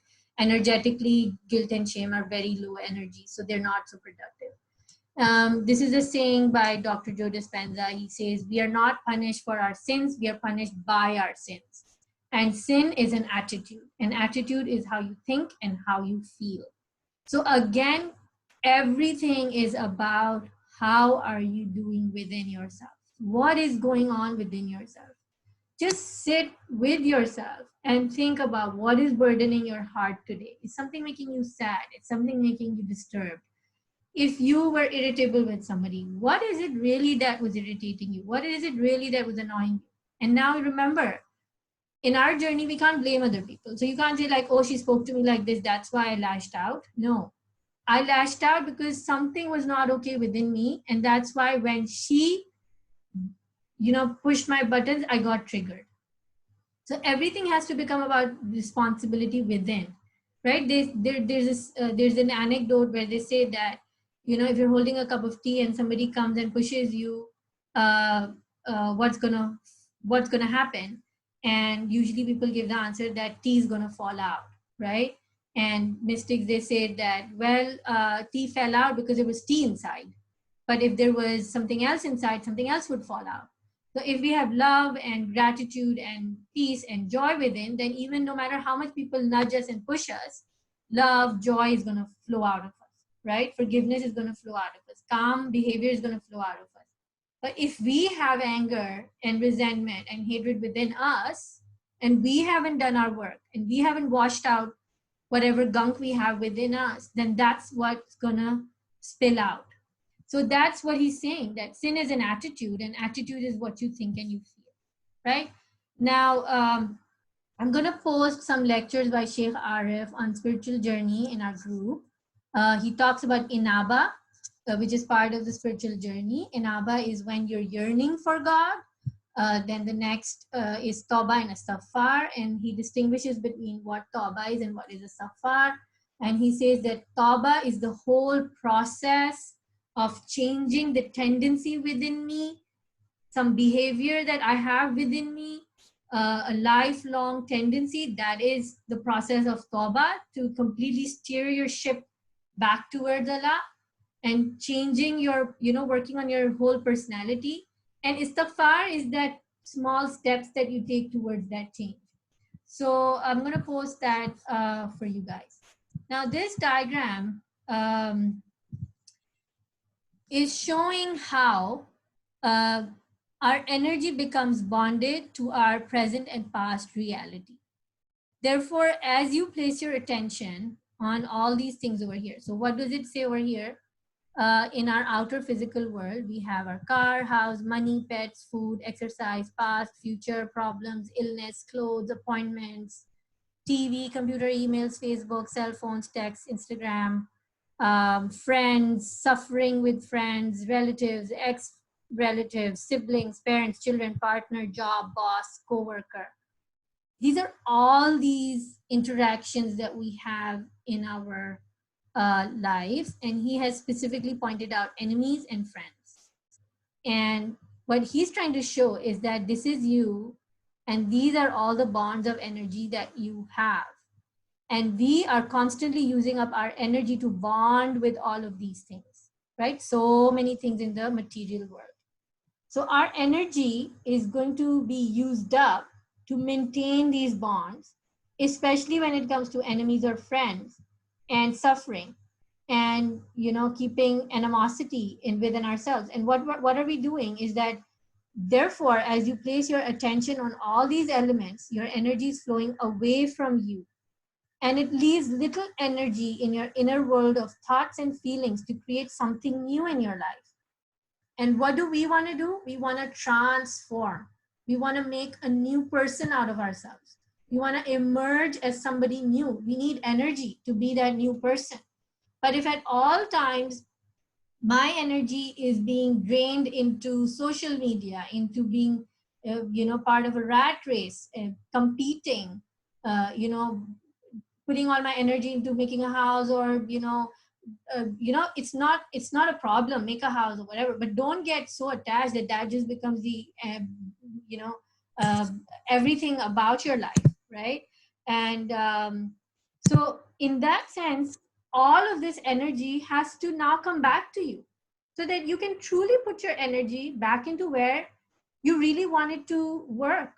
energetically, guilt and shame are very low energy, so they're not so productive. This is a saying by Dr. Joe Dispenza. He says, "We are not punished for our sins, we are punished by our sins." And sin is an attitude. An attitude is how you think and how you feel. So again, everything is about how are you doing within yourself? What is going on within yourself? Just sit with yourself and think about what is burdening your heart today. Is something making you sad? Is something making you disturbed? If you were irritable with somebody, what is it really that was irritating you? What is it really that was annoying you? And now remember, in our journey, we can't blame other people. So you can't say like, oh, she spoke to me like this, that's why I lashed out. No, I lashed out because something was not okay within me. And that's why when she, pushed my buttons, I got triggered. So everything has to become about responsibility within, right? There's an anecdote where they say that, if you're holding a cup of tea and somebody comes and pushes you, uh, what's gonna happen? And usually people give the answer that tea is gonna fall out, right? And mystics, they say that, well, tea fell out because there was tea inside. But if there was something else inside, something else would fall out. So if we have love and gratitude and peace and joy within, then even no matter how much people nudge us and push us, love, joy is going to flow out of us, right? Forgiveness is going to flow out of us. Calm behavior is going to flow out of us. But if we have anger and resentment and hatred within us, and we haven't done our work, and we haven't washed out whatever gunk we have within us, then that's what's going to spill out. So that's what he's saying, that sin is an attitude, and attitude is what you think and you feel, right? Now, I'm going to post some lectures by Sheikh Arif on spiritual journey in our group. He talks about inaba, which is part of the spiritual journey. Inaba is when you're yearning for God. Then the next is Tawbah and Astaghfar, and he distinguishes between what Tawbah is and what is Astaghfar. And he says that Tawbah is the whole process of changing the tendency within me, some behavior that I have within me, a lifelong tendency. That is the process of Tawbah, to completely steer your ship back towards Allah and changing your, working on your whole personality. And istighfar is that small steps that you take towards that change. So I'm going to post that for you guys. Now, this diagram is showing how our energy becomes bonded to our present and past reality. Therefore, as you place your attention on all these things over here, so what does it say over here? In our outer physical world, we have our car, house, money, pets, food, exercise, past, future, problems, illness, clothes, appointments, TV, computer, emails, Facebook, cell phones, text, Instagram, friends, suffering with friends, relatives, ex-relatives, siblings, parents, children, partner, job, boss, co-worker. These are all these interactions that we have in our life, and he has specifically pointed out enemies and friends. And what he's trying to show is that this is you, and these are all the bonds of energy that you have. And we are constantly using up our energy to bond with all of these things, right? So many things in the material world. So our energy is going to be used up to maintain these bonds, especially when it comes to enemies or friends and suffering, and keeping animosity within ourselves. And what are we doing is that, therefore, as you place your attention on all these elements, your energy is flowing away from you, and it leaves little energy in your inner world of thoughts and feelings to create something new in your life. And what do we want to do? We want to transform. We want to make a new person out of ourselves. We want to emerge as somebody new. We need energy to be that new person. But if at all times my energy is being drained into social media, into being, part of a rat race, competing, putting all my energy into making a house, or, it's not a problem. Make a house or whatever, but don't get so attached that that just becomes the you know uh, everything about your life, right? And so in that sense, all of this energy has to now come back to you, so that you can truly put your energy back into where you really want it to work.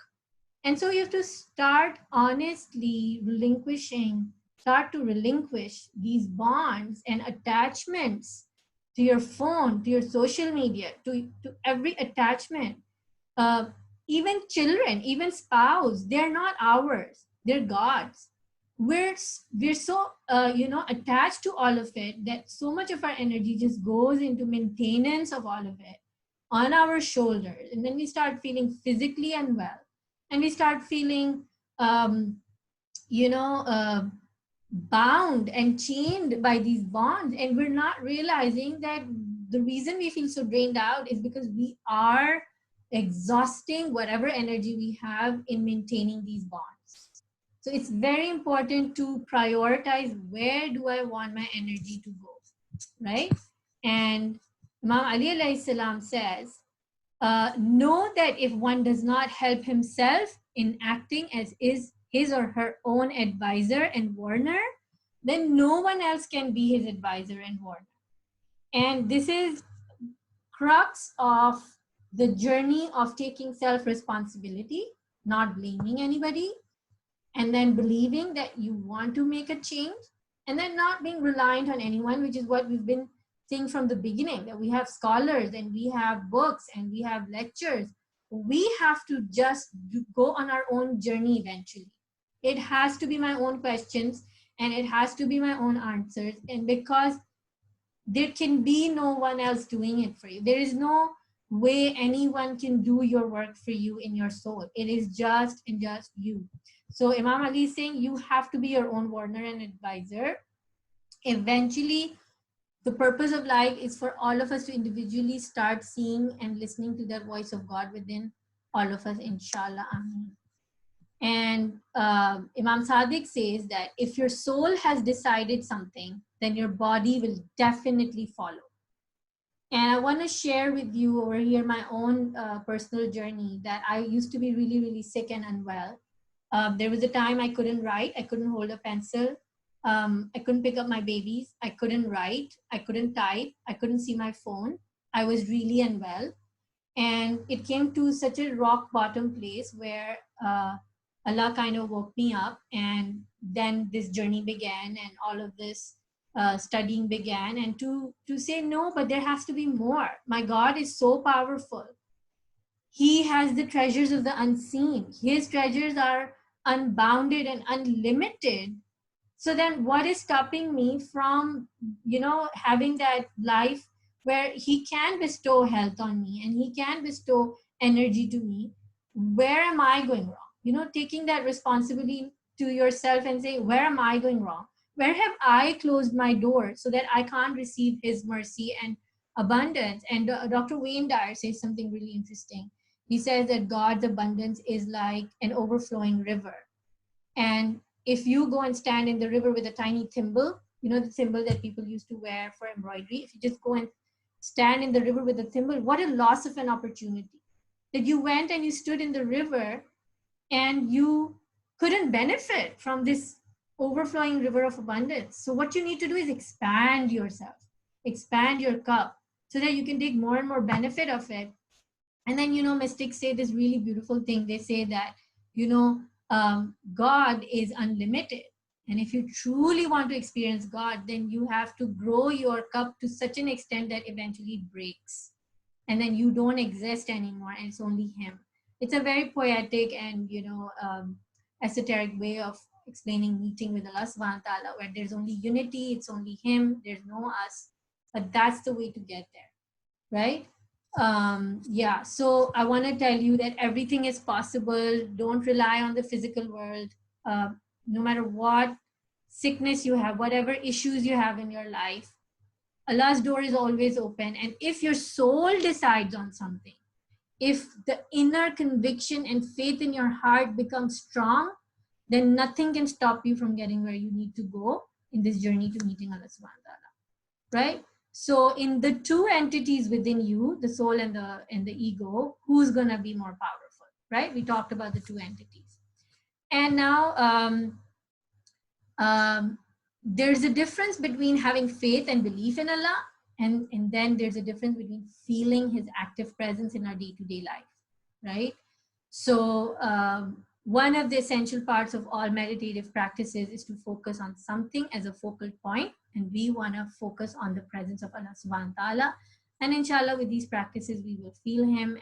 And so you have to start honestly start to relinquish these bonds and attachments to your phone, to your social media, to every attachment. Uh, Even children, even spouse, they're not ours, they're God's. We're so attached to all of it that so much of our energy just goes into maintenance of all of it on our shoulders, and then we start feeling physically unwell, and we start feeling um, you know uh, bound and chained by these bonds, and we're not realizing that the reason we feel so drained out is because we are exhausting whatever energy we have in maintaining these bonds. So it's very important to prioritize, where do I want my energy to go, right? And Imam Ali alayhi salam says, know that if one does not help himself in acting as is his or her own advisor and warner, then no one else can be his advisor and warner. And this is crux of the journey of taking self-responsibility, not blaming anybody, and then believing that you want to make a change, and then not being reliant on anyone, which is what we've been saying from the beginning, that we have scholars and we have books and we have lectures. We have to just go on our own journey eventually. It has to be my own questions, and it has to be my own answers. And because there can be no one else doing it for you, there is no way anyone can do your work for you in your soul. It is just and just you. So Imam Ali is saying you have to be your own warner and advisor. Eventually, the purpose of life is for all of us to individually start seeing and listening to the voice of God within all of us, inshallah. Ameen. And Imam Sadiq says that if your soul has decided something, then your body will definitely follow. And I want to share with you over here my own personal journey, that I used to be really, really sick and unwell. There was a time I couldn't write, I couldn't hold a pencil, I couldn't pick up my babies, I couldn't write, I couldn't type, I couldn't see my phone. I was really unwell. And it came to such a rock bottom place where Allah kind of woke me up, and then this journey began, and all of this studying began, and to say no, but there has to be more. My God is so powerful. He has the treasures of the unseen. His treasures are unbounded and unlimited. So then what is stopping me from having that life where he can bestow health on me and he can bestow energy to me? Where am I going wrong? Taking that responsibility to yourself and say, where am I going wrong? Where have I closed my door so that I can't receive his mercy and abundance? And Dr. Wayne Dyer says something really interesting. He says that God's abundance is like an overflowing river. And if you go and stand in the river with a tiny thimble, the thimble that people used to wear for embroidery, if you just go and stand in the river with a thimble, what a loss of an opportunity. That you went and you stood in the river and you couldn't benefit from this overflowing river of abundance. So what you need to do is expand yourself, expand your cup, so that you can take more and more benefit of it. And then, mystics say this really beautiful thing. They say that, God is unlimited. And if you truly want to experience God, then you have to grow your cup to such an extent that eventually it breaks. And then you don't exist anymore, and it's only him. It's a very poetic and, esoteric way of explaining meeting with Allah subhanahu wa ta'ala, where there's only unity, it's only him, there's no us. But that's the way to get there, right? Yeah, so I want to tell you that everything is possible. Don't rely on the physical world. No matter what sickness you have, whatever issues you have in your life, Allah's door is always open. And if your soul decides on something, if the inner conviction and faith in your heart becomes strong, then nothing can stop you from getting where you need to go in this journey to meeting Allah subhanahu wa ta'ala. right? So in the two entities within you, the soul and the ego, who's going to be more powerful, right? We talked about the two entities. And now there's a difference between having faith and belief in Allah, and then there's a difference between feeling his active presence in our day-to-day life, right? So one of the essential parts of all meditative practices is to focus on something as a focal point, and we want to focus on the presence of Allah subhanahu wa ta'ala. And inshallah, with these practices, we will feel him.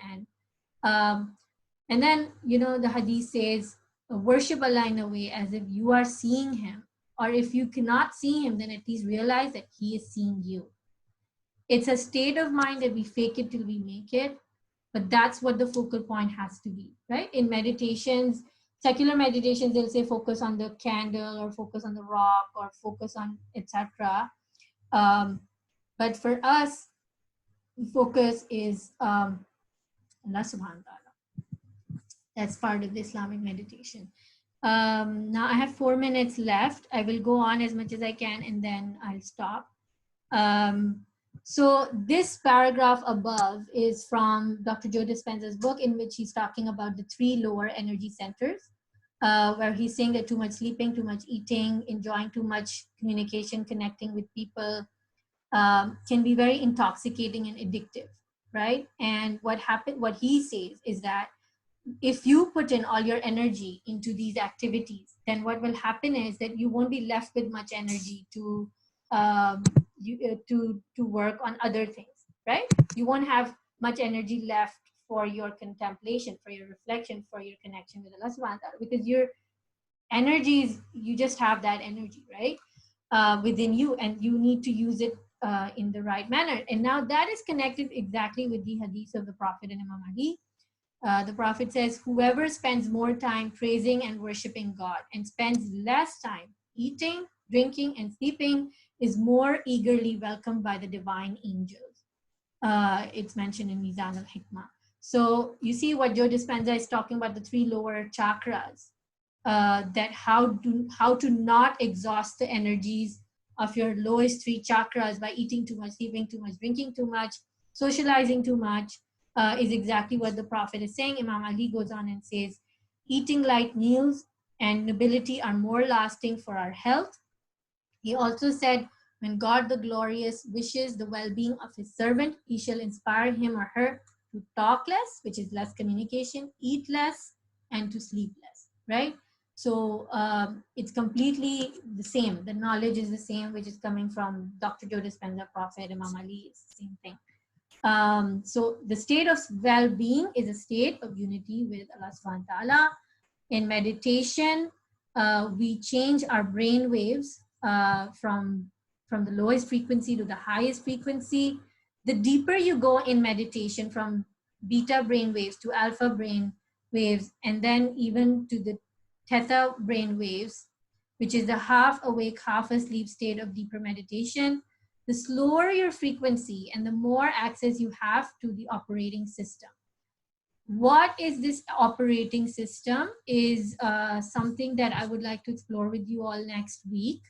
And then, you know, the hadith says, worship Allah in a way as if you are seeing him, or if you cannot see him, then at least realize that he is seeing you. It's a state of mind that we fake it till we make it, but that's what the focal point has to be, right? In meditations, secular meditations, they'll say focus on the candle or focus on the rock or focus on etc. But for us, focus is Allah subhanahu wa ta'ala. That's part of the Islamic meditation. Now I have 4 minutes left. I will go on as much as I can and then I'll stop. So this paragraph above is from Dr. Joe Dispenza's book, in which he's talking about the 3 lower energy centers, where he's saying that too much sleeping, too much eating, enjoying too much communication, connecting with people can be very intoxicating and addictive, right? And what he says is that if you put in all your energy into these activities, then what will happen is that you won't be left with much energy to work on other things, right? You won't have much energy left for your contemplation, for your reflection, for your connection with Allah subhanahu wa ta'ala, because your energies, you just have that energy, right? Within you, and you need to use it in the right manner. And now that is connected exactly with the hadith of the Prophet and Imam Ali. The Prophet says, whoever spends more time praising and worshiping God and spends less time eating, drinking, and sleeping is more eagerly welcomed by the divine angels. It's mentioned in Mizan al-Hikmah. So you see what Joe Dispenza is talking about, the 3 lower chakras, that how to not exhaust the energies of your lowest 3 chakras by eating too much, sleeping too much, drinking too much, socializing too much, is exactly what the Prophet is saying. Imam Ali goes on and says, eating light meals and nobility are more lasting for our health. He also said, when God the Glorious wishes the well-being of his servant, he shall inspire him or her to talk less, which is less communication, eat less, and to sleep less, right? So it's completely the same. The knowledge is the same, which is coming from Dr. Joe Dispenza, Prophet, Imam Ali, it's the same thing. So the state of well-being is a state of unity with Allah subhanahu wa ta'ala. In meditation, we change our brain waves from the lowest frequency to the highest frequency. The deeper you go in meditation, from beta brain waves to alpha brain waves, and then even to the theta brain waves, which is the half awake, half asleep state of deeper meditation, the slower your frequency and the more access you have to the operating system. What is this operating system is something that I would like to explore with you all next week,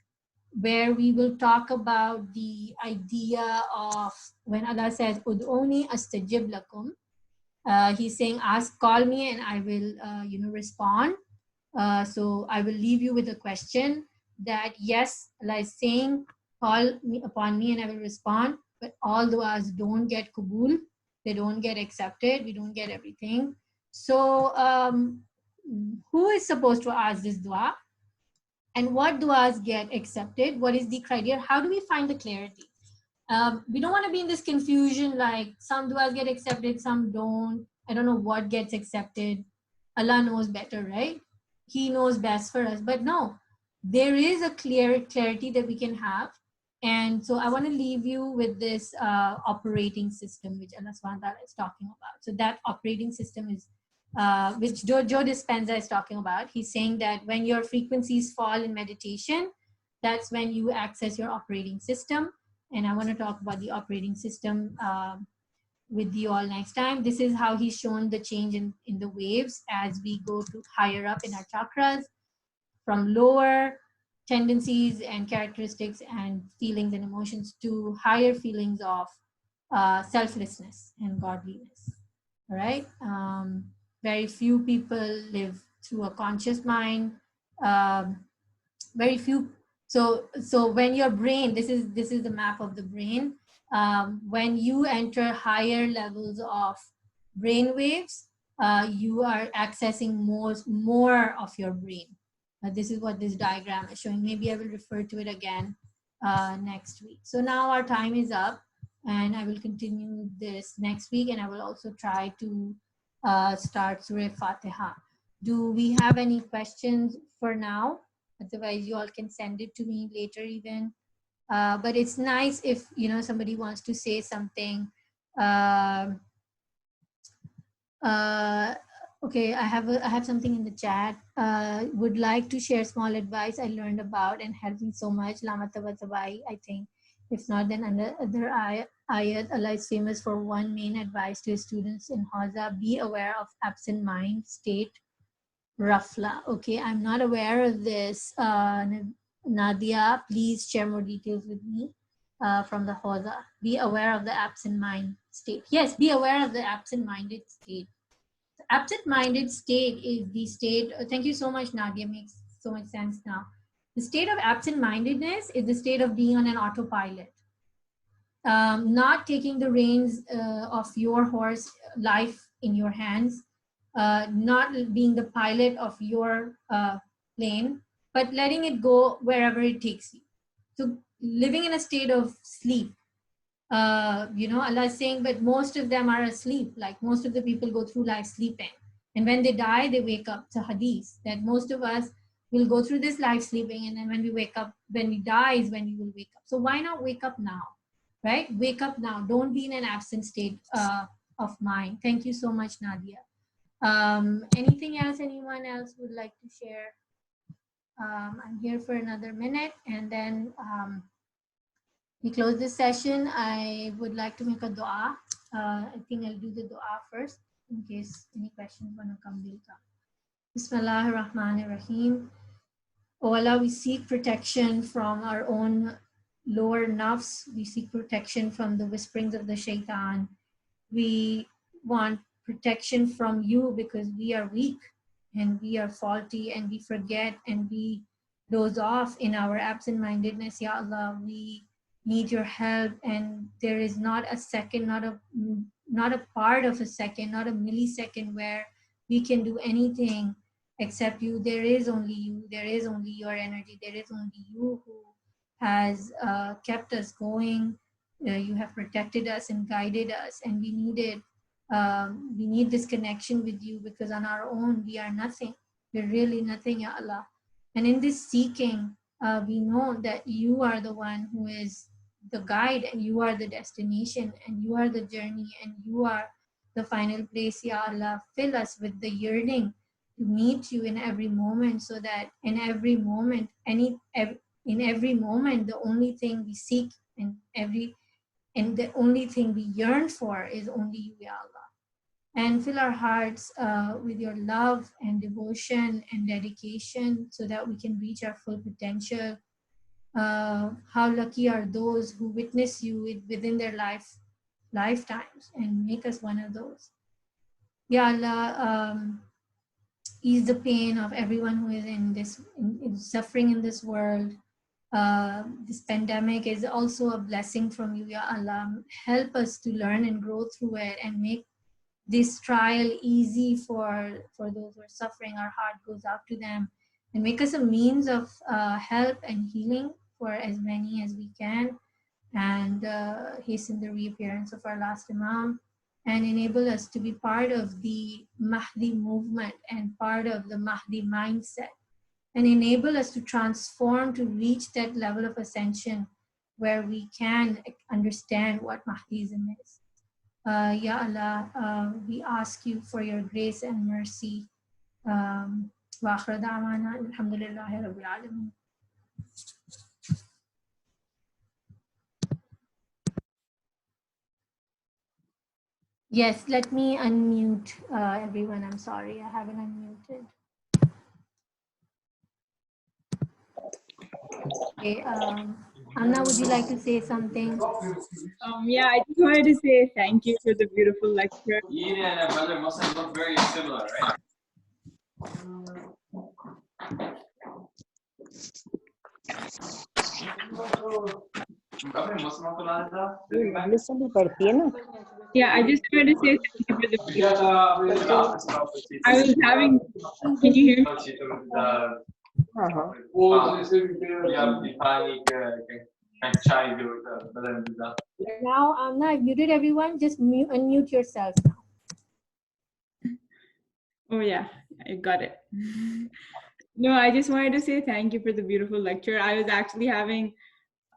where we will talk about the idea of when Allah says, Ud'uni astajib lakum. He's saying, ask, call me, and I will respond. So I will leave you with a question that, yes, Allah is saying, call me upon me and I will respond, but all du'as don't get kabul, they don't get accepted, we don't get everything. So who is supposed to ask this dua? And what du'as get accepted? What is the criteria? How do we find the clarity? We don't want to be in this confusion, like some du'as get accepted, some don't. I don't know what gets accepted. Allah knows better, right? He knows best for us. But no, there is a clarity that we can have. And so I want to leave you with this operating system, which Allah subhanahu wa ta'ala is talking about. So that operating system is, which Joe Dispenza is talking about. He's saying that when your frequencies fall in meditation, that's when you access your operating system. And I want to talk about the operating system with you all next time. This is how he's shown the change in the waves as we go to higher up in our chakras, from lower tendencies and characteristics and feelings and emotions to higher feelings of selflessness and godliness. All right. Very few people live through a conscious mind. Um, very few. So when your brain, this is the map of the brain. When you enter higher levels of brain waves, you are accessing more of your brain. This is what this diagram is showing. Maybe I will refer to it again next week. So now our time is up, and I will continue this next week, and I will also try to start Surah Fatiha. Do we have any questions for now? Otherwise, you all can send it to me later even. But it's nice if somebody wants to say something. Okay, I have something in the chat. Would like to share small advice I learned about and helped me so much. Lama Tabatabai, I think. If not, then another ayat, Allah is famous for one main advice to his students in Hawza: be aware of absent mind state. Rafla. Okay, I'm not aware of this. Nadia, please share more details with me from the Hawza. Be aware of the absent mind state. Yes, be aware of the absent-minded state. The absent-minded state is the state. Thank you so much, Nadia. Makes so much sense now. The state of absent-mindedness is the state of being on an autopilot. Not taking the reins of your horse life in your hands, not being the pilot of your plane, but letting it go wherever it takes you. So living in a state of sleep. Allah is saying, but most of them are asleep. Like most of the people go through life sleeping. And when they die, they wake up. It's a hadith that most of us will go through this life sleeping. And then when we wake up, when we die is when we will wake up. So why not wake up now? Right? Wake up now. Don't be in an absent state of mind. Thank you so much, Nadia. Anything else anyone else would like to share? I'm here for another minute, and then we close this session. I would like to make a dua. I think I'll do the dua first in case any questions want to come later. Bismillah ar-Rahman ar-Rahim. Oh Allah, we seek protection from our own lower nafs. We seek protection from the whisperings of the shaitan. We want protection from you because we are weak and we are faulty and we forget and we doze off in our absent-mindedness. Ya Allah, we need your help, and there is not a second, not a part of a second, not a millisecond where we can do anything except you. There is only you. There is only your energy. There is only you who has kept us going. You have protected us and guided us, and we need this connection with you, because on our own we are nothing. We're really nothing, Ya Allah. And in this seeking, we know that you are the one who is the guide, and you are the destination, and you are the journey, and you are the final place. Ya Allah, fill us with the yearning to meet you in every moment, so that in every moment, in every moment, the only thing we seek and the only thing we yearn for is only you, Ya Allah. And fill our hearts with your love and devotion and dedication, so that we can reach our full potential. How lucky are those who witness you within their lifetimes, and make us one of those. Ya Allah, ease the pain of everyone who is in suffering in this world. This pandemic is also a blessing from you, Ya Allah. Help us to learn and grow through it, and make this trial easy for those who are suffering. Our heart goes out to them, and make us a means of help and healing for as many as we can, and hasten the reappearance of our last Imam, and enable us to be part of the Mahdi movement and part of the Mahdi mindset, and enable us to transform to reach that level of ascension where we can understand what Mahdism is. Ya Allah, we ask you for your grace and mercy. Wa akhir da'wana alhamdulillahi rabbil alamin. Yes, let me unmute everyone. I'm sorry, I haven't unmuted. Okay, Amna, would you like to say something? Yeah, I just wanted to say thank you for the beautiful lecture. Ian and her brother must have looked very similar, right? Yeah, I just wanted to say thank you for the beautiful. I was having. Can you hear me? Now, Amna, I've muted everyone. Just unmute yourself now. Oh yeah, I got it. No, I just wanted to say thank you for the beautiful lecture. I was actually having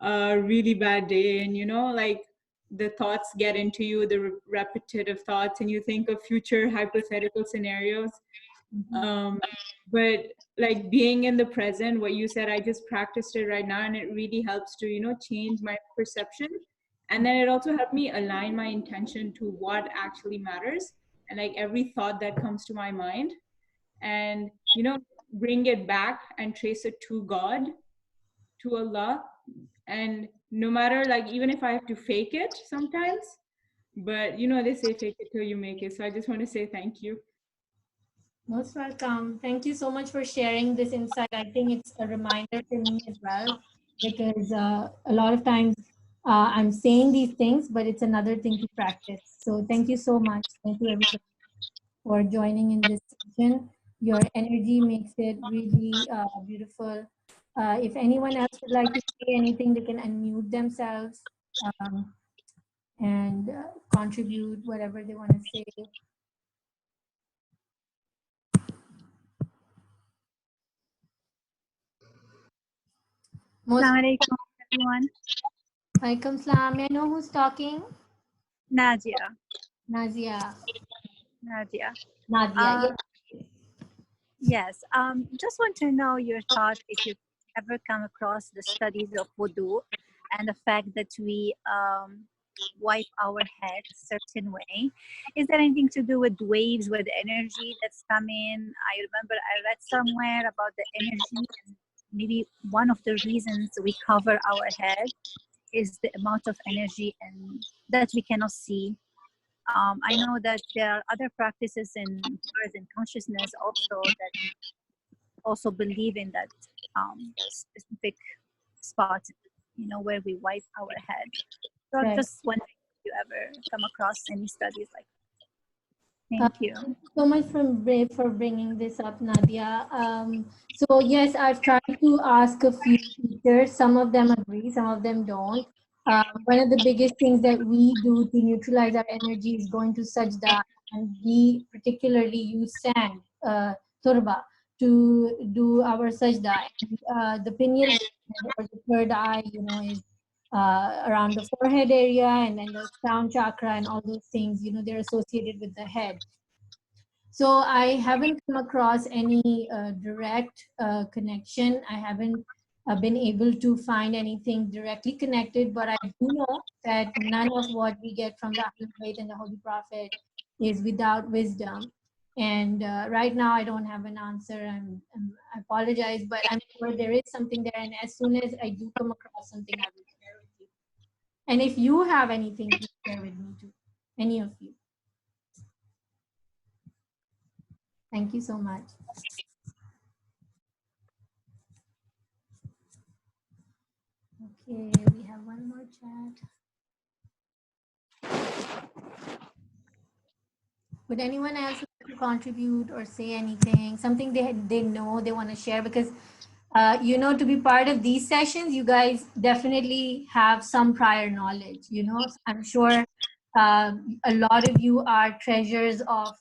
a really bad day, and like the thoughts get into you, the repetitive thoughts, and you think of future hypothetical scenarios. But like being in the present, what you said, I just practiced it right now, and it really helps to change my perception. And then it also helped me align my intention to what actually matters, and like every thought that comes to my mind, and bring it back and trace it to God, to Allah. And no matter, like, even if I have to fake it sometimes, but they say fake it till you make it. So I just want to say thank you. Most welcome. Thank you so much for sharing this insight. I think it's a reminder for me as well, because a lot of times I'm saying these things, but it's another thing to practice. So thank you so much. Thank you everybody for joining in this session. Your energy makes it really beautiful. If anyone else would like to say anything, they can unmute themselves and contribute whatever they want to say. Assalamu alaikum, everyone. Alaikum salam. May I know who's talking? Nadia. Nadia. Nadia. Nadia. Yes. Just want to know your thought if you've ever come across the studies of wudu and the fact that we wipe our head a certain way. Is there anything to do with waves, with energy that's coming? I remember I read somewhere about the energy, and maybe one of the reasons we cover our head is the amount of energy and that we cannot see. I know that there are other practices in birth and consciousness also that also believe in that specific spot, where we wipe our head. So I'm just wondering if you ever come across any studies like that. Thank you. Thank you so much for bringing this up, Nadia. So yes, I've tried to ask a few teachers. Some of them agree, some of them don't. One of the biggest things that we do to neutralize our energy is going to sajda, and we particularly use sand, turba, to do our sajda. The pineal or the third eye, is around the forehead area, and then the crown chakra and all those things, they're associated with the head. So I haven't come across any direct connection. I haven't been able to find anything directly connected, but I do know that none of what we get from the Ahlul Bayt and the Holy Prophet is without wisdom. And right now I don't have an answer. I apologize, but I'm sure there is something there. And as soon as I do come across something, I will share with you. And if you have anything, please share with me too, any of you. Thank you so much. Okay, we have one more chat. Would anyone else like to contribute or say anything? Something they know they want to share? Because to be part of these sessions, you guys definitely have some prior knowledge. I'm sure a lot of you are treasures of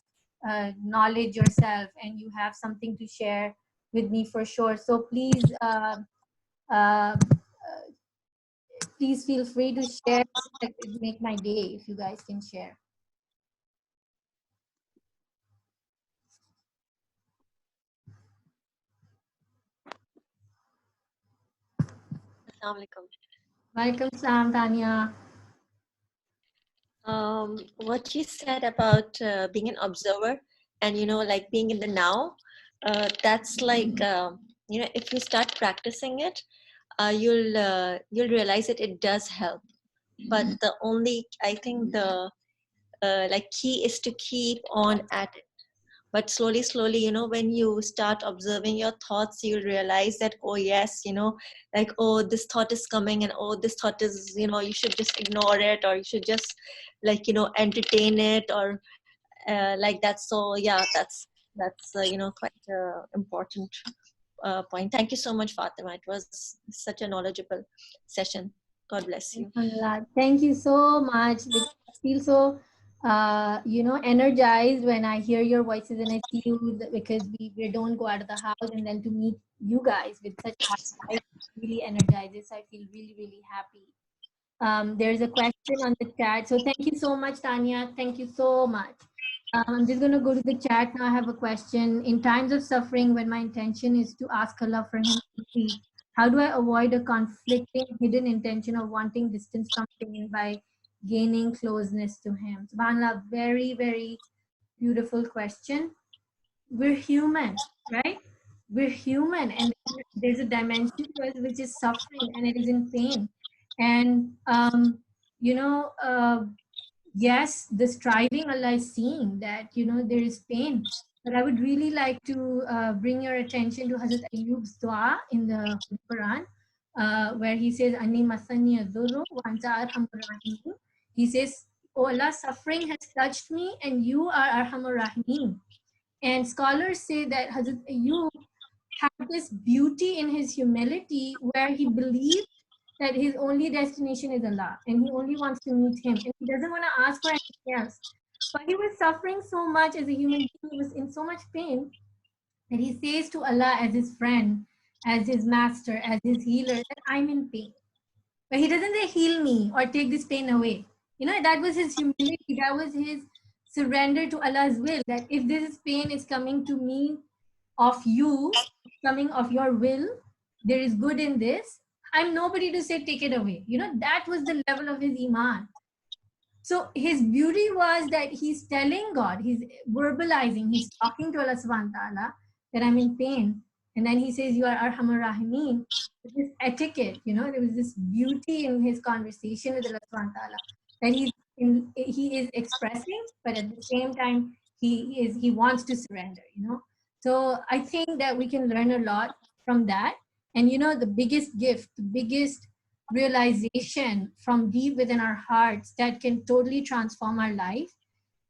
knowledge yourself, and you have something to share with me for sure. So please please feel free to share. It would make my day if you guys can share. Assalamu alaikum. Welcome, Sam, Tanya. What you said about being an observer and like being in the now, that's like if you start practicing it, you'll realize that it does help. But the only, I think the like key is to keep on at it. But slowly, when you start observing your thoughts, you'll realize that, oh yes, like, oh, this thought is coming, and oh, this thought is, you should just ignore it, or you should just, like, entertain it, or like that. So yeah, that's quite important point. Thank you so much, Fatima. It was such a knowledgeable session. God bless you. Thank you so much. Because I feel so, energized when I hear your voices and I see you, because we don't go out of the house, and then to meet you guys with such high vibes really energizes. I feel really, really happy. There's a question on the chat. So thank you so much, Tanya. Thank you so much. I'm just going to go to the chat now. I have a question. In times of suffering, when my intention is to ask Allah for Him to free, how do I avoid a conflicting hidden intention of wanting distance from pain by gaining closeness to Him? SubhanAllah, very, very beautiful question. We're human, right? We're human, and there's a dimension to us which is suffering, and it is in pain. And you know, yes, the striving, Allah is seeing that, there is pain. But I would really like to bring your attention to Hazrat Ayyub's dua in the Quran, where he says, Ani masani adurru wa anta arhamur rahimin. He says, oh Allah, suffering has touched me, and you are Arhamur Rahim. And scholars say that Hazrat Ayyub had this beauty in his humility, where he believed that his only destination is Allah, and he only wants to meet Him, and he doesn't want to ask for anything else. But he was suffering so much as a human being, he was in so much pain, that he says to Allah as his friend, as his master, as his healer, that I'm in pain. But he doesn't say, heal me or take this pain away. That was his humility, that was his surrender to Allah's will, that if this pain is coming to me of you, coming of your will, there is good in this. I'm nobody to say take it away. That was the level of his iman. So his beauty was that he's telling God, he's verbalizing, he's talking to Allah subhanahu wa ta'ala that I'm in pain. And then he says, you are Arhamar Rahimin. This etiquette, there was this beauty in his conversation with Allah subhanahu wa ta'ala that he is expressing, but at the same time, he wants to surrender, So I think that we can learn a lot from that. And the biggest gift, the biggest realization from deep within our hearts that can totally transform our life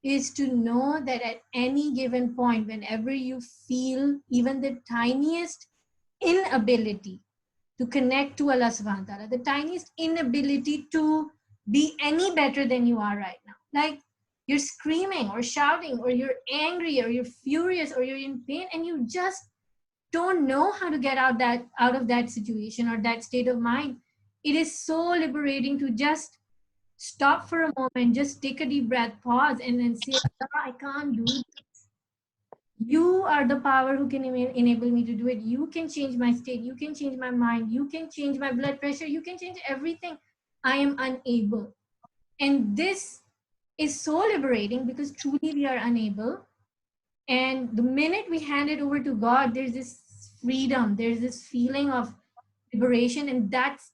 is to know that at any given point, whenever you feel even the tiniest inability to connect to Allah subhanahu wa ta'ala, the tiniest inability to be any better than you are right now, like you're screaming or shouting, or you're angry, or you're furious, or you're in pain, and you just don't know how to get out of that situation or that state of mind, it is so liberating to just stop for a moment, just take a deep breath, pause, and then say, I can't do this. You are the power who can enable me to do it. You can change my state. You can change my mind. You can change my blood pressure. You can change everything. I am unable. And this is so liberating, because truly we are unable. And the minute we hand it over to God, there's this freedom, there's this feeling of liberation, and that's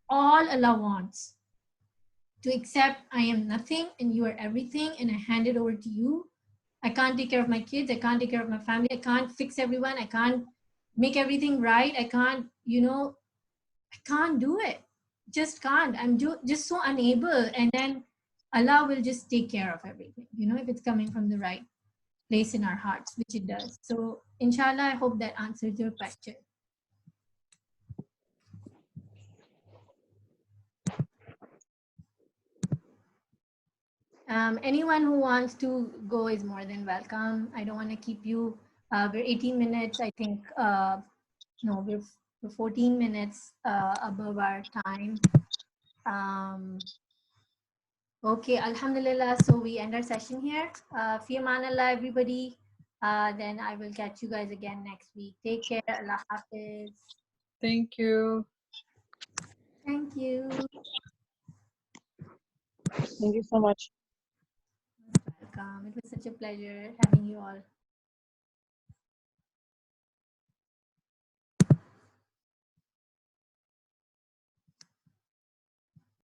all Allah wants. To accept, I am nothing and you are everything, and I hand it over to you. I can't take care of my kids, I can't take care of my family, I can't fix everyone, I can't make everything right, I can't, I can't do it. Just can't. I'm just so unable. And then Allah will just take care of everything, if it's coming from the right place in our hearts, which it does. So inshallah, I hope that answers your question. Anyone who wants to go is more than welcome. I don't want to keep you. We're 18 minutes, I think. No, we're 14 minutes above our time. Okay, Alhamdulillah. So we end our session here. Fi amanallah, everybody. Then I will catch you guys again next week. Take care. Allah Hafiz. Thank you. Thank you. Thank you so much. Welcome. It was such a pleasure having you all.